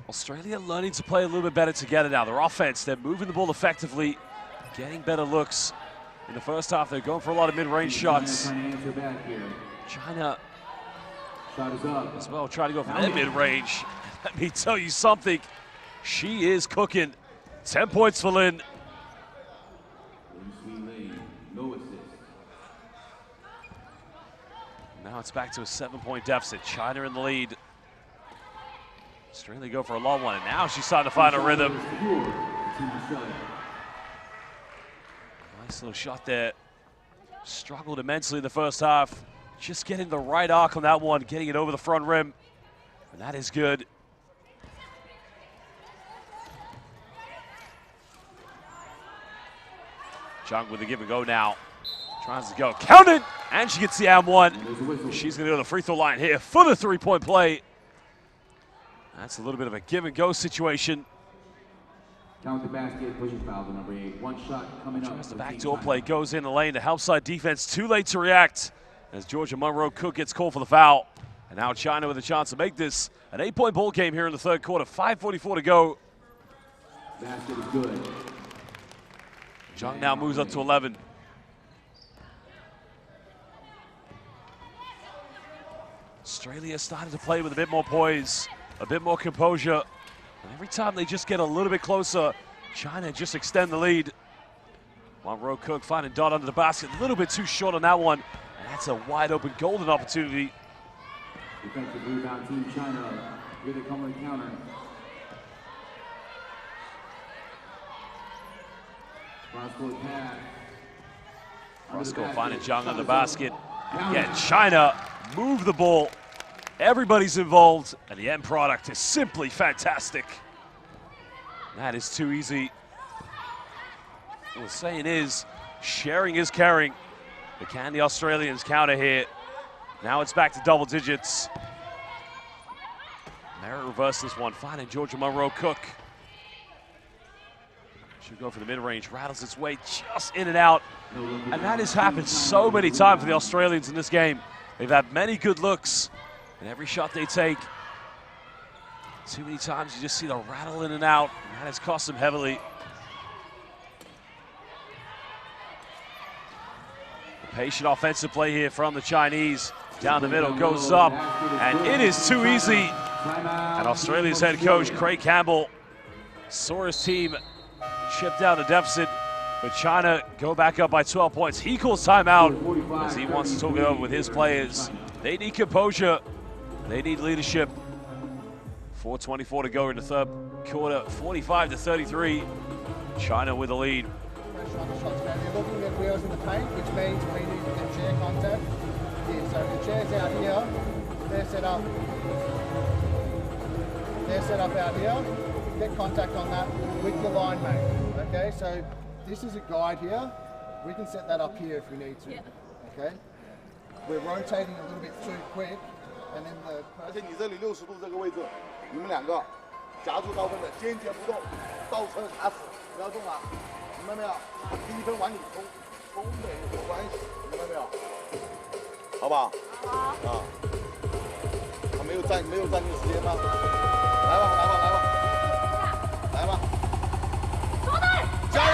Australia learning to play a little bit better together now. Their offense, they're moving the ball effectively, getting better looks. In the first half, they're going for a lot of mid-range shots. China as well trying to go for that mid-range. Let me tell you something. She is cooking. 10 points for Lin. Now it's back to a 7-point deficit. China in the lead. Australia go for a long one, and now she's starting to find a rhythm. Nice little shot there. Struggled immensely in the first half. Just getting the right arc on that one, getting it over the front rim. And that is good. Zhang with the give and go now. Tries to go, counted, and she gets the and one. She's going to go to the free throw line here for the three-point play. That's a little bit of a give and go situation. Count the basket, pushing foul to number 8. One shot coming up. The backdoor play goes in the lane. The help side defense too late to react as Georgia Monroe Cook gets called for the foul. And now China with a chance to make this an 8-point ball game here in the third quarter. 5:44 to go. Basket is good. Jung now moves up to 11. Australia started to play with a bit more poise, a bit more composure. And every time they just get a little bit closer, China just extend the lead. Monroe Cook finding Dot under the basket, a little bit too short on that one. And that's a wide open golden opportunity. Defensive rebound, Team China. Here they come on the counter. Cross-court pass. Roscoe finding Jung on the basket. Again, China move the ball. Everybody's involved, and the end product is simply fantastic. That is too easy. What the saying is, sharing is caring. But can the Australians counter here? Now it's back to double digits. Merritt reversed this one, finding Georgia Monroe Cook. Should go for the mid-range, rattles its way just in and out. And that has happened so many times for the Australians in this game. They've had many good looks, and every shot they take, too many times you just see the rattle in and out, and that has cost them heavily. The patient offensive play here from the Chinese. Down the middle, goes up, and it is too easy. And Australia's head coach, Craig Campbell, saw his team chip down the deficit, but China go back up by 12 points. He calls timeout as he wants to talk it over with his players. They need composure. They need leadership. 4:24 to go in the third quarter, 45-33. China with the lead. Pressure on the shots, man. They're looking at wheels in the paint, which means we need to get chair contact. Here, so the chair's out here. They're set up. They're set up out here. Get contact on that with your line mate. Okay, so this is a guide here. We can set that up here if we need to. Okay, we're rotating a little bit too quick, and then the. 而且你这里60度这个位置，你们两个夹住高分的，坚决不动，倒车卡死，不要动啊！明白没有？第一分往里冲，冲没有关系，明白没有？好不好？好。啊。他没有占据时间吗？来吧，来吧，来吧，来吧！左队，加油！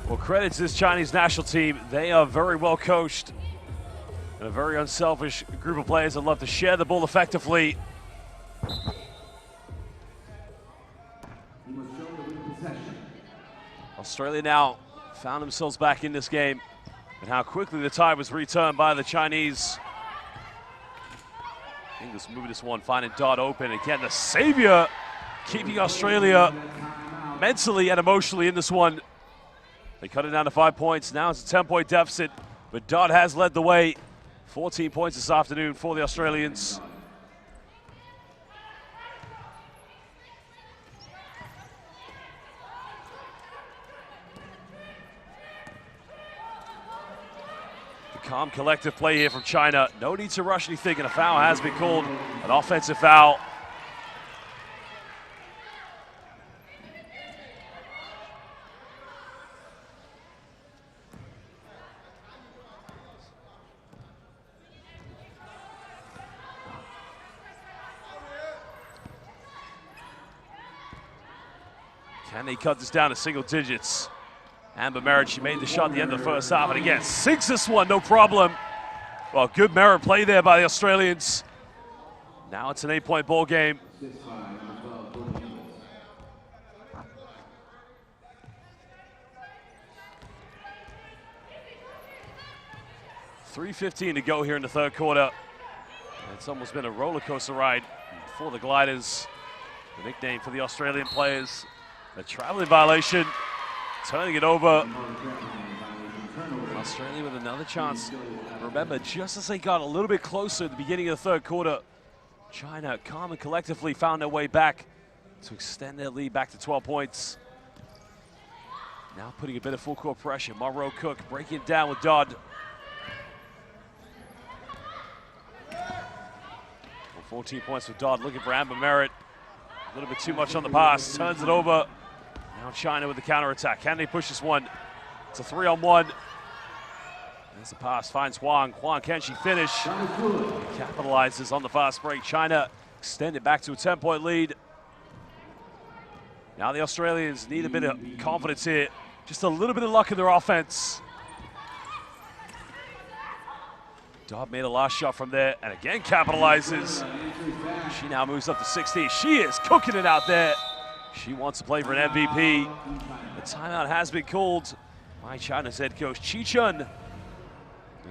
Well, credit to this Chinese national team. They are very well coached and a very unselfish group of players that love to share the ball effectively. Australia now found themselves back in this game, and how quickly the tide was returned by the Chinese. Ingles moving this one, finding Dodd open. Again, the savior keeping Australia mentally and emotionally in this one. They cut it down to 5 points. Now it's a 10-point deficit, but Dodd has led the way. 14 points this afternoon for the Australians. The calm, collective play here from China. No need to rush anything, and a foul has been called, an offensive foul. Can they cut this down to single digits? Amber Merritt, she made the shot at the end of the first half, and again, sinks this one, no problem. Well, good Merritt play there by the Australians. Now it's an 8-point ball game. .3:15 to go here in the third quarter. It's almost been a roller coaster ride for the Gliders, the nickname for the Australian players. A traveling violation, turning it over. Australia with another chance. Remember, just as they got a little bit closer at the beginning of the third quarter, China calm and collectively found their way back to extend their lead back to 12 points. Now putting a bit of full court pressure. Monroe Cook breaking it down with Dodd. 14 points for Dodd, looking for Amber Merritt. A little bit too much on the pass, turns it over. Now China with the counterattack. Can they push this one? It's a 3-on-1. There's the pass, finds Huang. Huang, can she finish? Capitalizes on the fast break. China extended back to a 10-point lead. Now the Australians need a bit of confidence here. Just a little bit of luck in their offense. Dodd made a last shot from there and again capitalizes. She now moves up to 16. She is cooking it out there. She wants to play for an MVP. The timeout has been called by China's head coach CHN,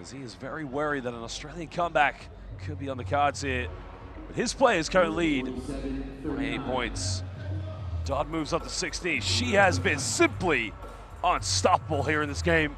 as he is very worried that an Australian comeback could be on the cards here. But his players currently lead by 8 points. Dodd moves up to 16. She has been simply unstoppable here in this game.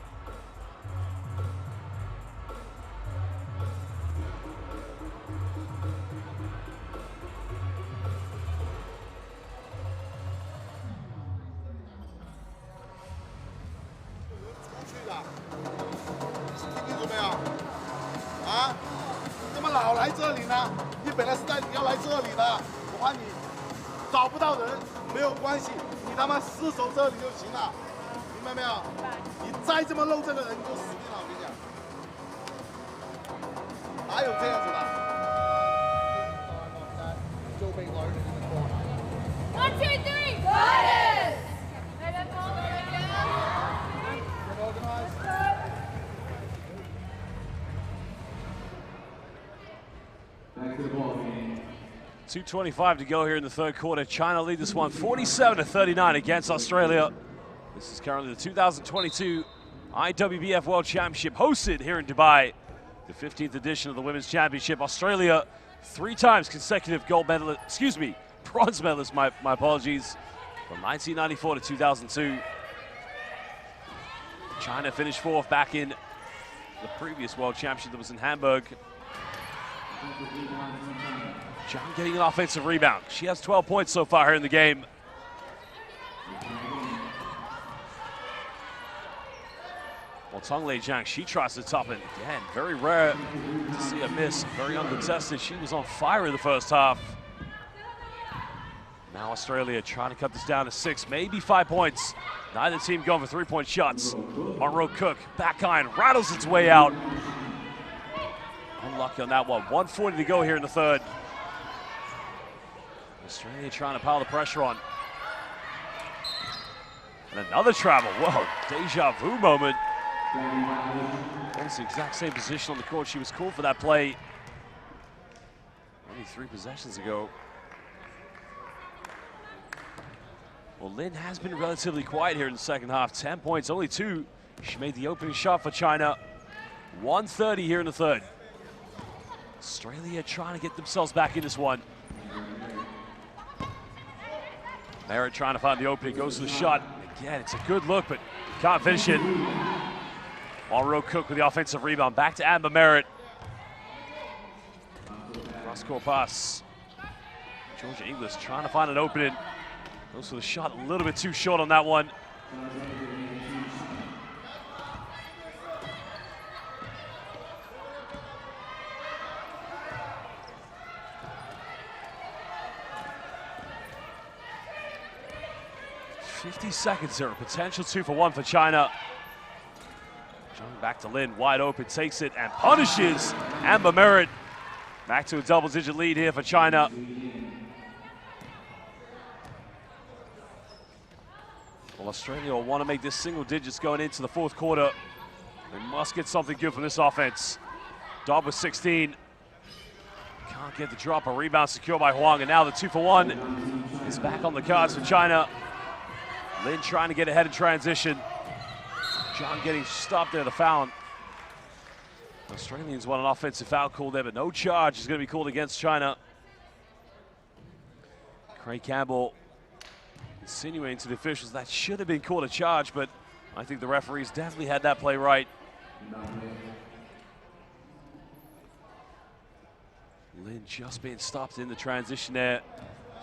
Back to the ball game. 2:25 to go here in the third quarter. China lead this one 47-39 against Australia. This is currently the 2022 IWBF World Championship hosted here in Dubai. The 15th edition of the Women's Championship. Australia, 3 times consecutive bronze medalist, my apologies, from 1994 to 2002. China finished 4th back in the previous World Championship that was in Hamburg. Zhang getting an offensive rebound. She has 12 points so far here in the game. Well, Tonglei Zhang, she tries to top it again. Very rare to see a miss, very uncontested. She was on fire in the first half. Now Australia trying to cut this down to 6, maybe 5 points. Neither team going for 3-point shots. Monroe Cook, back iron, rattles its way out. Unlucky on that one. 1:40 to go here in the third. Australia trying to pile the pressure on. And another travel. Whoa, deja vu moment. Almost the exact same position on the court. She was called for that play only 3 possessions ago. Well, Lin has been relatively quiet here in the second half. 10 points, only 2. She made the opening shot for China. 1:30 here in the third. Australia trying to get themselves back in this one. Merritt trying to find the opening, goes to the shot. Again, it's a good look, but can't finish it. Monroe Cook with the offensive rebound. Back to Amber Merritt. Cross-court pass. Georgia Inglis trying to find an opening. Goes for the shot, a little bit too short on that one. .50 seconds here, potential 2-for-1 for China. Zhang back to Lin, wide open, takes it and punishes Amber Merritt. Back to a double-digit lead here for China. Well, Australia will want to make this single digits going into the fourth quarter. They must get something good from this offense. Dodd with 16. Can't get the drop, a rebound secured by Huang, and now the 2-for-1 is back on the cards for China. Lin trying to get ahead in transition. Zhang getting stopped there, the foul. The Australians want an offensive foul call there, but no charge is going to be called against China. Craig Campbell insinuating to the officials that should have been called a charge, but I think the referees definitely had that play right. Lin just being stopped in the transition there.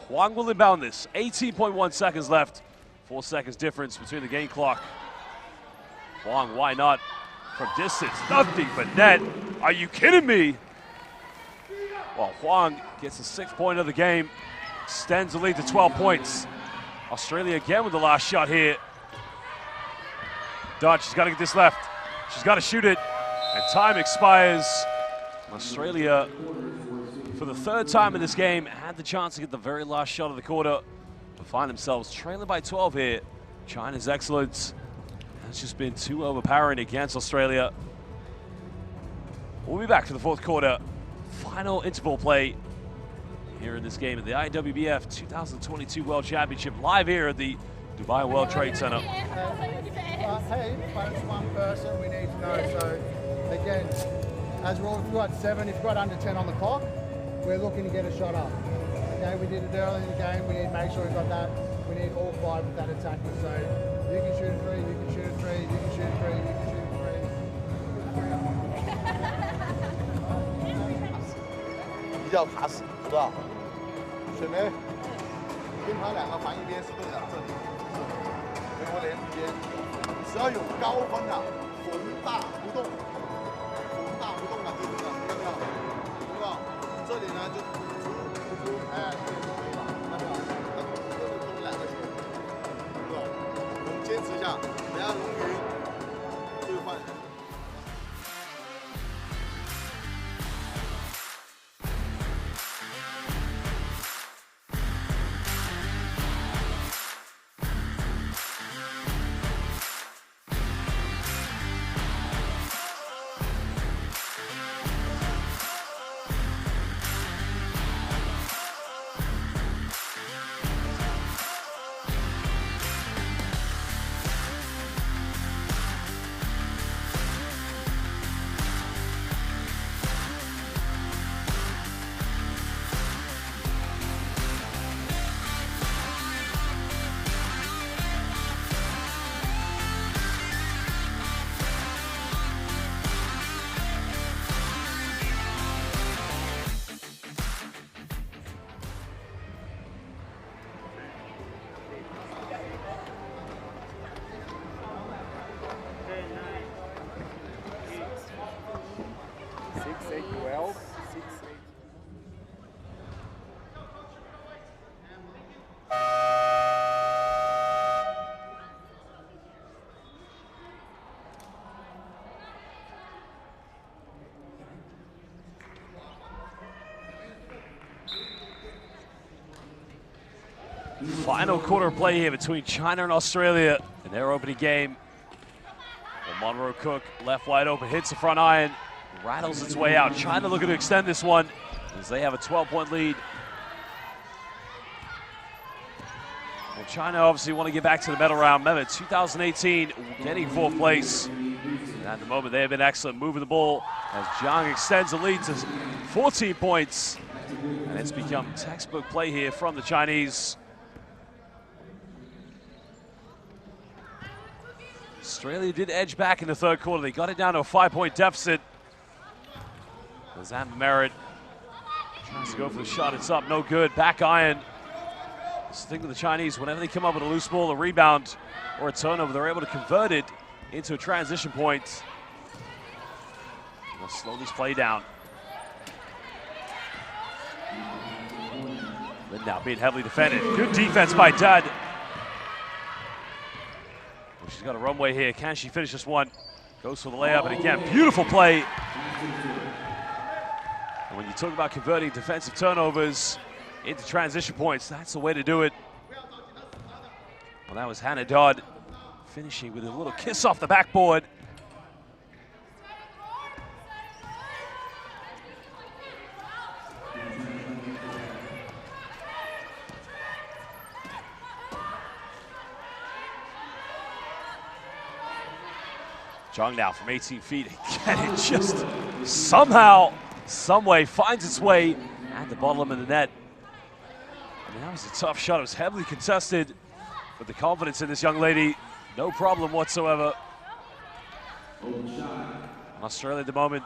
Huang will inbound this. 18.1 seconds left. 4 seconds difference between the game clock. Huang, why not? From distance, nothing but net. Are you kidding me? Well, Huang gets the 6th point of the game, extends the lead to 12 points. Australia again with the last shot here. Dodge, she's got to get this left. She's got to shoot it, and time expires. Australia, for the 3rd time in this game, had the chance to get the very last shot of the quarter, but find themselves trailing by 12 here. China's excellence has just been too overpowering against Australia. We'll be back for the 4th quarter. Final interval play here in this game of the IWBF 2022 World Championship, live here at the Dubai World Trade Center. Hey, but it's one person we need to know. So again, as we've got 7, if we've got under 10 on the clock, we're looking to get a shot up. Okay, we did it early in the game. We need to make sure we've got that. We need all 5 with that attacking. So you can shoot a 3, you can shoot a 3, you can shoot a 3, you can shoot a 3. 比较踏实，知道？水梅，跟他2个防一边是对的，这里，跟我连之间，只要有高分的，逢大不动，逢大不动的就是这样，要不要？对吧？这里呢就出，哎，对吧？要不要？都2个球，对吧？我们坚持一下，不要容易兑换。 Final quarter play here between China and Australia in their opening game. Well, Monroe Cook left wide open, hits the front iron, rattles its way out. China looking to extend this one as they have a 12-point lead. Well, China obviously want to get back to the medal round. Remember, 2018 getting 4th place. And at the moment, they have been excellent moving the ball as Zhang extends the lead to 14 points. And it's become textbook play here from the Chinese. Australia did edge back in the 3rd quarter. They got it down to a 5-point deficit. As Amber Merritt tries to go for the shot, it's up, no good. Back iron. That's the thing with the Chinese, whenever they come up with a loose ball, a rebound, or a turnover, they're able to convert it into a transition point. They'll slow this play down. Lindau being heavily defended. Good defense by Dud. She's got a runway here. Can she finish this one? Goes for the layup, and again, beautiful play. And when you talk about converting defensive turnovers into transition points, that's the way to do it. Well, that was Hannah Dodd finishing with a little kiss off the backboard. Zhang now from 18 feet, again, it just somehow, some way finds its way at the bottom of the net. I mean, that was a tough shot. It was heavily contested. But the confidence in this young lady, no problem whatsoever. Australia at the moment,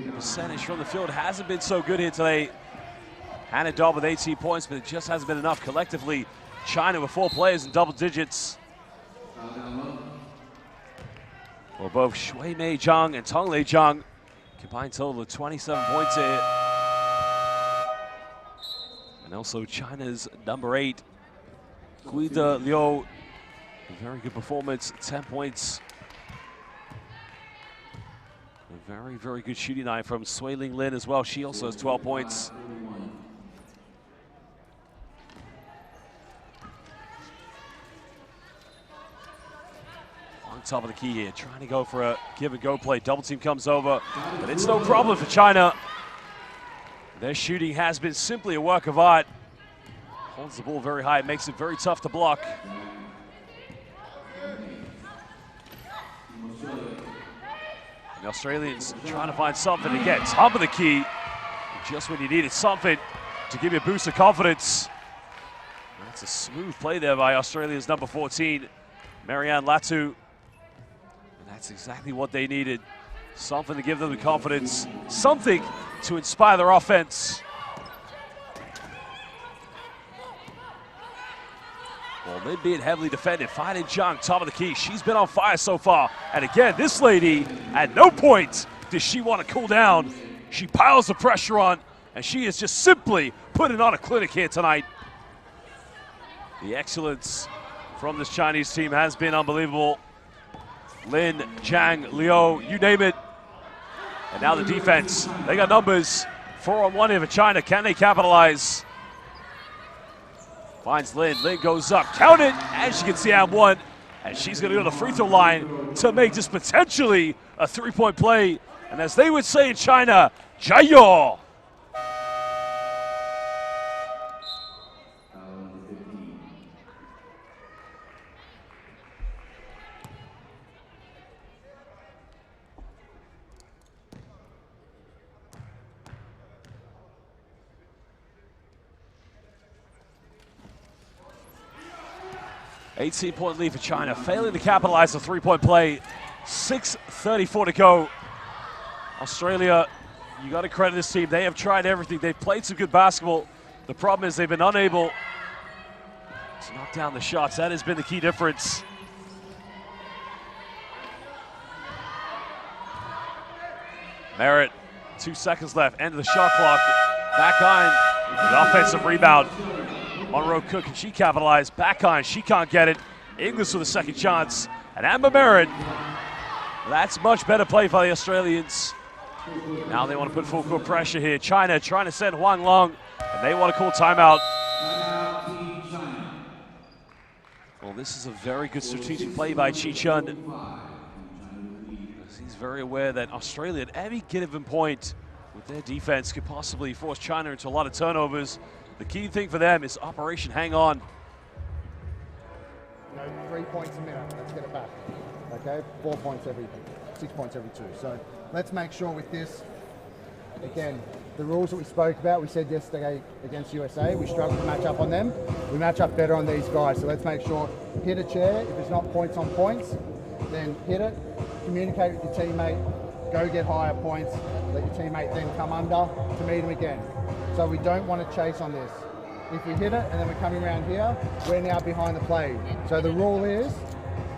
the percentage from the field hasn't been so good here today. Hannah Dobb with 18 points, but it just hasn't been enough collectively. China with 4 players in double digits. Well, both Shui Mei Zhang and Tong Lei Zhang combined total of 27 points here. And also China's number 8, Guida Liu, a very good performance, 10 points. A very, very good shooting night from Sui Ling Lin as well. She also has 12 points. On top of the key here, trying to go for a give-and-go play. Double team comes over, but it's no problem for China. Their shooting has been simply a work of art. Holds the ball very high, makes it very tough to block. The Australians trying to find something to get top of the key. Just when you needed something to give you a boost of confidence. That's a smooth play there by Australia's number 14, Marianne Latu. And that's exactly what they needed. Something to give them the confidence, something to inspire their offense. Well, Lin being heavily defended, finding Zhang, top of the key. She's been on fire so far. And again, this lady, at no point does she want to cool down. She piles the pressure on, and she is just simply putting on a clinic here tonight. The excellence from this Chinese team has been unbelievable. Lin, Zhang, Liu, you name it. And now the defense, they got numbers. 4-on-1 here for China, can they capitalize? Finds Lin, Lin goes up, count it, and she gets the and one. And she's gonna go to the free throw line to make this potentially a 3-point play. And as they would say in China, 加油! Eighteen-point lead for China, failing to capitalize the 3-point play. 6:34 to go. Australia, you got to credit this team. They have tried everything. They've played some good basketball. The problem is they've been unable to knock down the shots. That has been the key difference. Merritt, 2 seconds left, end of the shot clock. Back on, the offensive rebound. Monroe Cook, and she capitalized. Back on, she can't get it. Inglis with a second chance. And Amber Merritt, that's much better play for the Australians. Now they want to put full court pressure here. China trying to send Huang Long, and they want to call timeout. Well, this is a very good strategic play by CHN. He's very aware that Australia at any given point with their defense could possibly force China into a lot of turnovers. The key thing for them is Operation Hang On. 3 points a minute, let's get it back. Okay, 4 points every, 6 points every 2. So let's make sure with this, again, the rules that we spoke about, we said yesterday against USA, we struggled to match up on them. We match up better on these guys. So let's make sure, hit a chair. If it's not points on points, then hit it, communicate with your teammate, go get higher points, let your teammate then come under to meet him again. So we don't want to chase on this. If we hit it and then we're coming around here, we're now behind the play. So the rule is,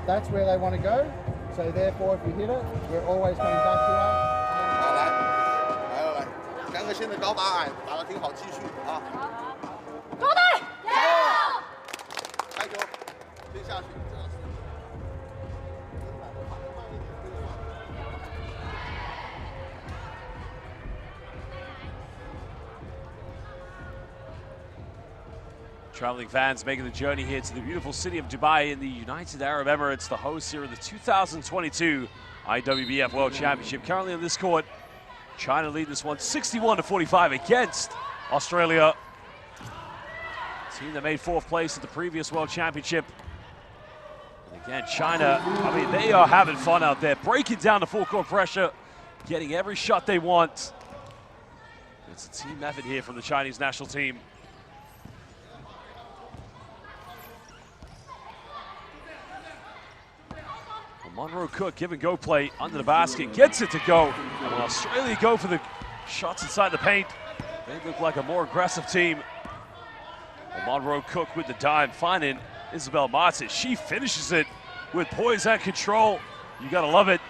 that's where they want to go. So therefore, if we hit it, we're always coming back here. 好，来，3个线的高打矮，打得挺好，继续啊！高队，加油！开球，先下去，这样是。 Traveling fans making the journey here to the beautiful city of Dubai in the United Arab Emirates, the host here of the 2022 IWBF World Championship. Currently on this court, China lead this one 61-45 against Australia. Team that made 4th place at the previous World Championship. And again, China, I mean, they are having fun out there, breaking down the full court pressure, getting every shot they want. It's a team effort here from the Chinese national team. Monroe Cook give and go play under the basket, gets it to go. And when Australia go for the shots inside the paint, they look like a more aggressive team. Well, Monroe Cook with the dime, finding Isabel Mates. She finishes it with poise and control. You gotta love it.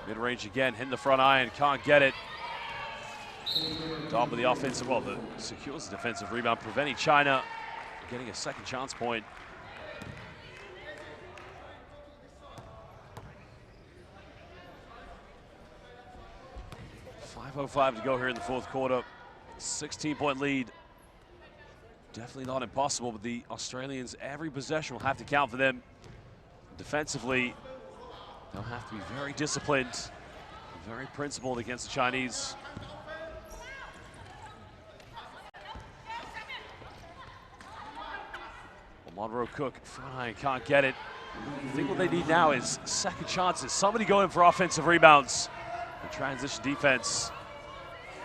Mid-range again, hitting the front iron, can't get it. Top of the offensive, well, the secures the defensive rebound, preventing China getting a second chance point. .505 to go here in the fourth quarter. 16-point lead. Definitely not impossible, but the Australians, every possession will have to count for them. Defensively, they'll have to be very disciplined, very principled against the Chinese. Well, Monroe Cook, front iron, can't get it. I think what they need now is second chances. Somebody go in for offensive rebounds. The transition defense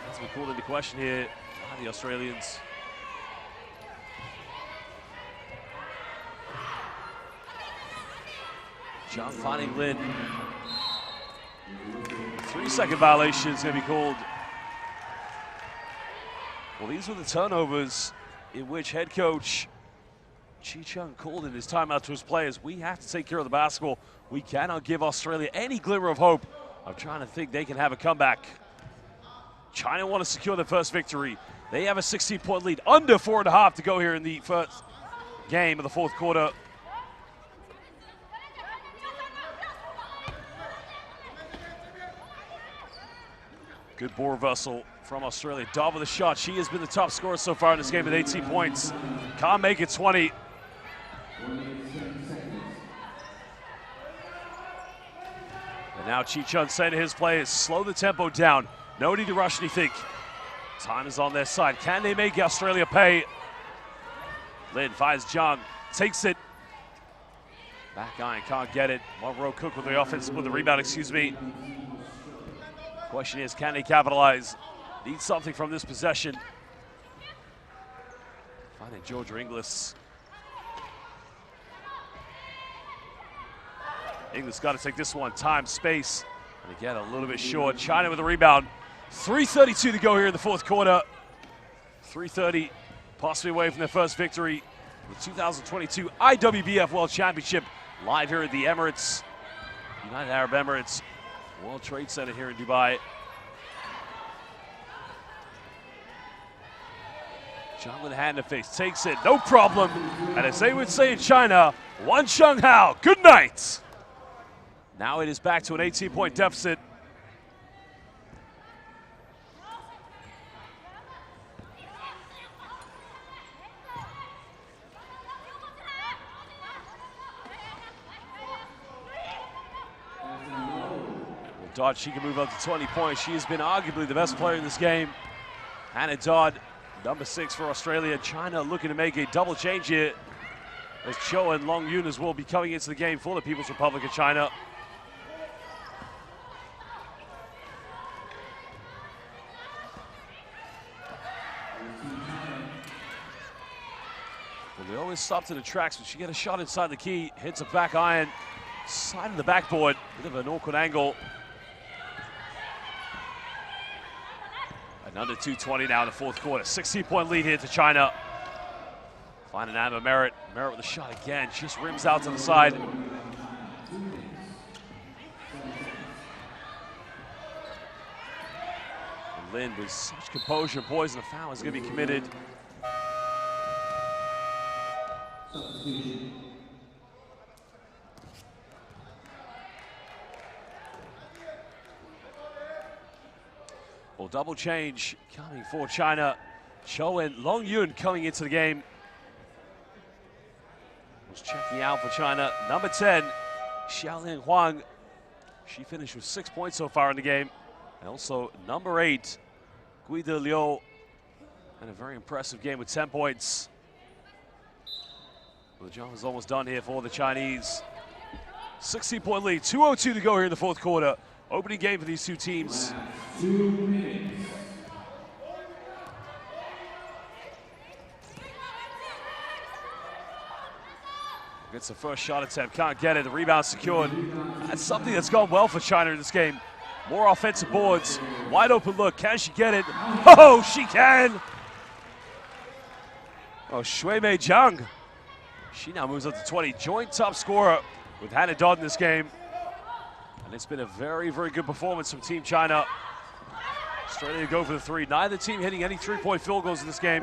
has been called into question here by the Australians. John finding Lin. 3-second violation is going to be called. Well, these were the turnovers in which head coach CHN called in his timeout to his players. We have to take care of the basketball. We cannot give Australia any glimmer of hope of trying to think they can have a comeback. China want to secure their first victory. They have a 16-point lead, under 4.5 to go here in the first game of the fourth quarter. Good ball reversal from Australia. Dodd with a shot. She has been the top scorer so far in this game with 18 points. Can't make it 20. And now CHN saying to his players, slow the tempo down. No need to rush anything. Time is on their side. Can they make Australia pay? Lin finds Zhang, takes it. Back iron, can't get it. Monroe Cook with the offense, with the rebound, excuse me. Question is, can they capitalize? Need something from this possession. Finding Georgia Inglis. Inglis got to take this one. Time, space, and again a little bit short. China with the rebound. 3:32 to go here in the fourth quarter. 3:30, possibly away from their first victory. The 2022 IWBF World Championship live here at the Emirates, United Arab Emirates World Trade Center here in Dubai. Zhang with a hand in the face, takes it, no problem. And as they would say in China, Wan Sheng Hao, good night. Now it is back to an 18-point deficit. Dodd, she can move up to 20 points. She has been arguably the best player in this game. Hannah Dodd, number 6 for Australia. China looking to make a double change here, as Cho and Long Yun as well be coming into the game for the People's Republic of China. Well, they always stop to the tracks, but she get a shot inside the key, hits a back iron, side of the backboard, bit of an awkward angle. And under 2:20 now in the fourth quarter. 16-point lead here to China. Finding Anna Merritt. Merritt with a shot again. Just rims out to the side. And Lin with such composure and poise, and the foul is going to be committed. Well, double change coming for China. Cho and Long Yun coming into the game. Was checking out for China. Number 10, Xiaolin Huang. She finished with 6 points so far in the game. And also number 8, Gui De Liu. And a very impressive game with 10 points. Well, the job is almost done here for the Chinese. 16-point lead, 2:02 to go here in the fourth quarter. Opening game for these two teams. 2 minutes. Gets the first shot attempt, can't get it. The rebound secured. That's something that's gone well for China in this game. More offensive boards. Wide open look. Can she get it? Oh, she can! Oh, Shuimei Zhang. She now moves up to 20. Joint top scorer with Hannah Dodd in this game. And it's been a very, very good performance from Team China. Australia go for the three. Neither team hitting any three-point field goals in this game.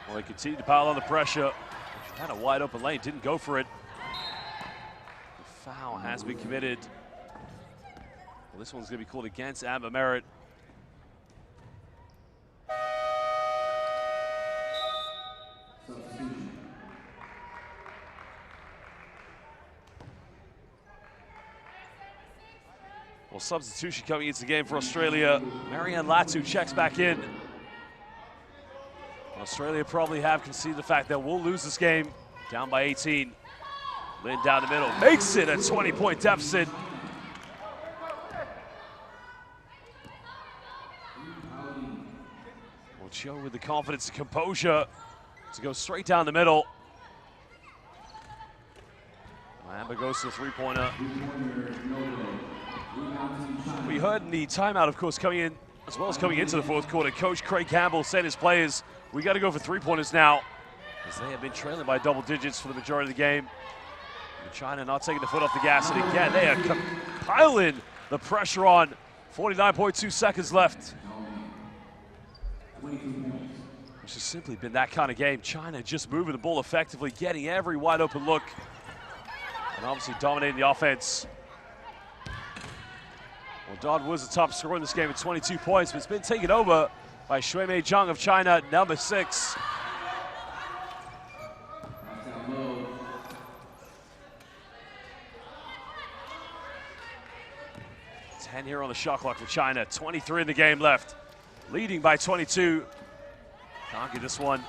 Well, they continue to pile on the pressure. Had a wide open lane, didn't go for it. The foul has been committed. Well, this one's going to be called against Amber Merritt. Well, substitution coming into the game for Australia. Marianne Latu checks back in. Australia probably have conceded the fact that we'll lose this game. Down by 18. Lynn down the middle, makes it a 20-point deficit. Well, Cho with the confidence and composure to go straight down the middle. Amber goes to the three-pointer. We heard in the timeout, of course, coming in, as well as coming into the fourth quarter, Coach Craig Campbell said his players, we got to go for three-pointers now, as they have been trailing by double digits for the majority of the game. And China not taking the foot off the gas, and again, they are piling the pressure on. 49.2 seconds left. It's just simply been that kind of game. China just moving the ball effectively, getting every wide open look, and obviously dominating the offense. Well, Dodd was the top scorer in this game with 22 points, but it's been taken over by Shuimei Zhang of China, number 6. Ten here on the shot clock for China. 23 in the game left. Leading by 22. Can't get this one.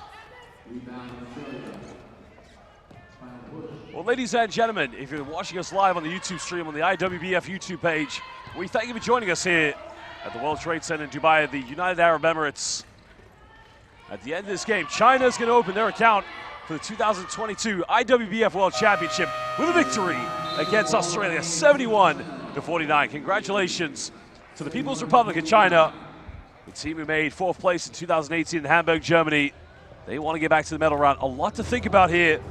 Well, ladies and gentlemen, if you're watching us live on the YouTube stream on the IWBF YouTube page, we thank you for joining us here at the World Trade Center in Dubai, the United Arab Emirates. At the end of this game, China's going to open their account for the 2022 IWBF World Championship with a victory against Australia, 71-49. Congratulations to the People's Republic of China, the team who made 4th place in 2018 in Hamburg, Germany. They want to get back to the medal round. A lot to think about here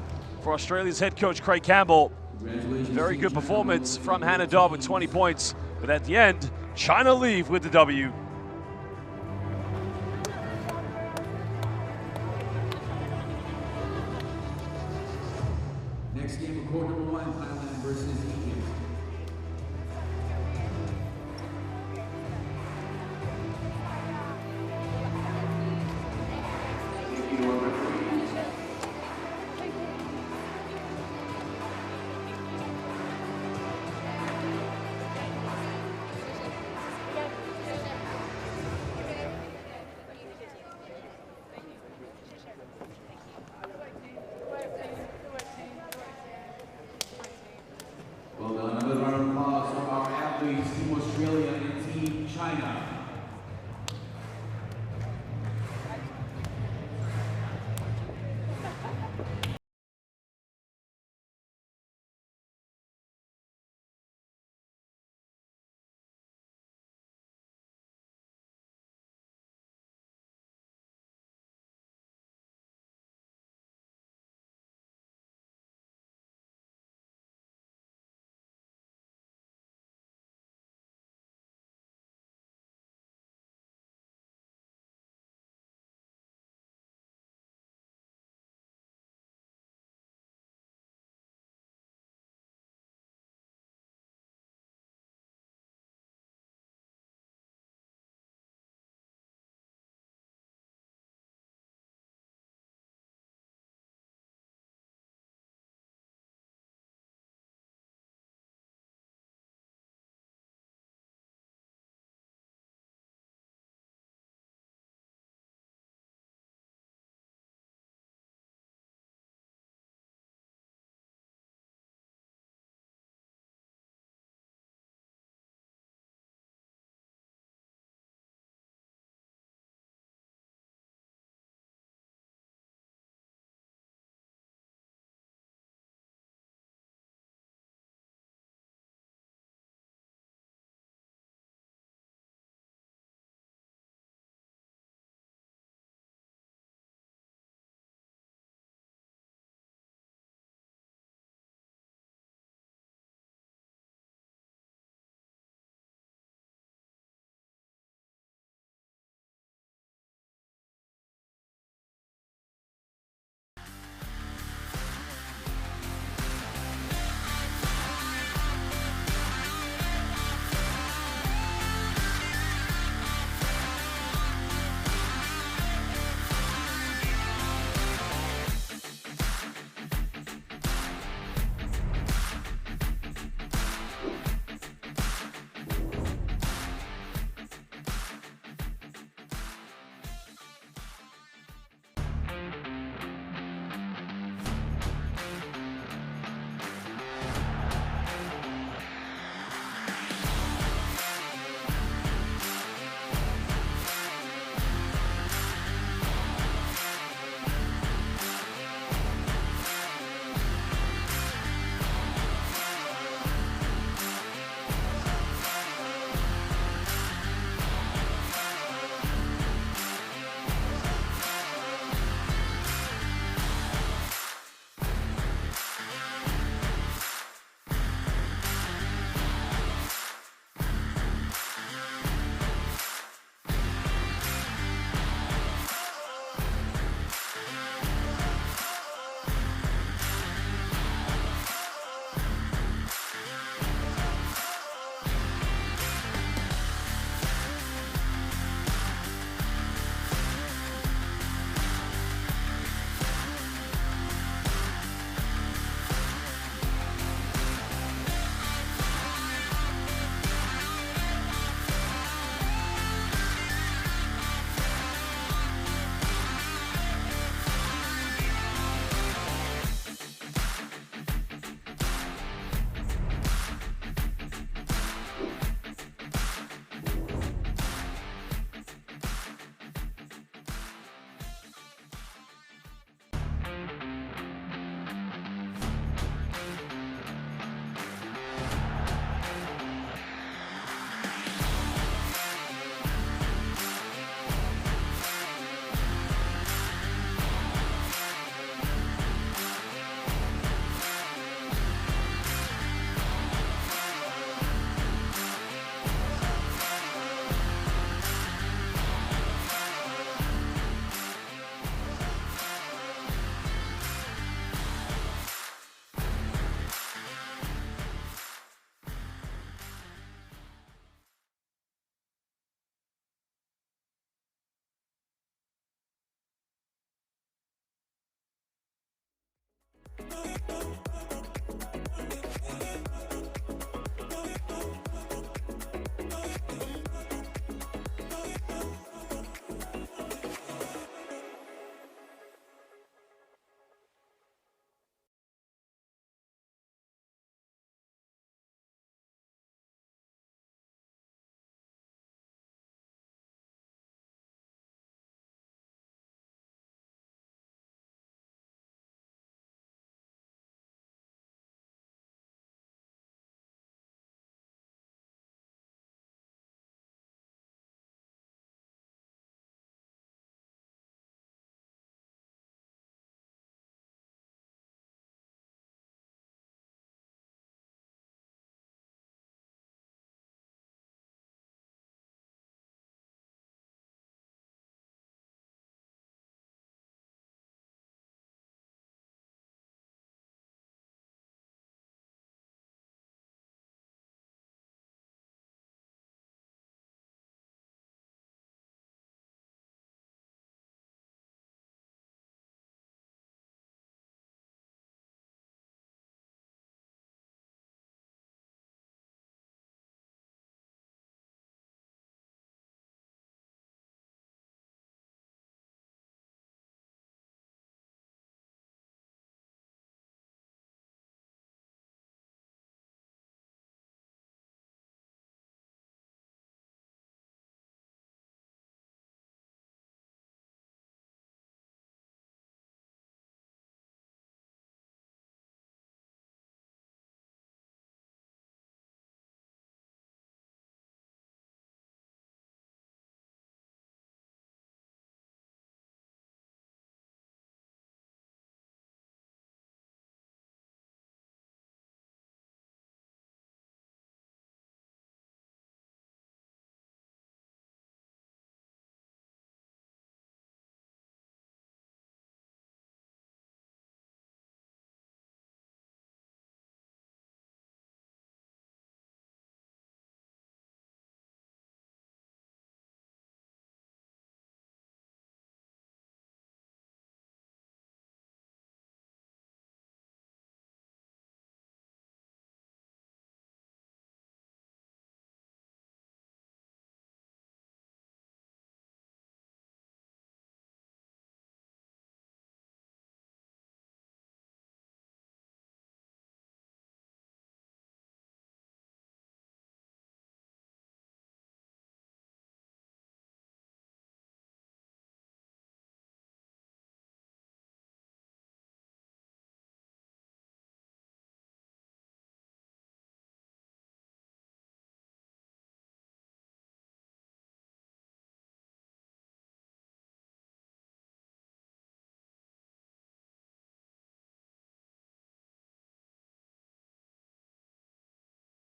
for Australia's head coach, Craig Campbell. Very good performance from Hannah Dodd with 20 points. But at the end, China leave with the W. Next game of court number 1, Thailand versus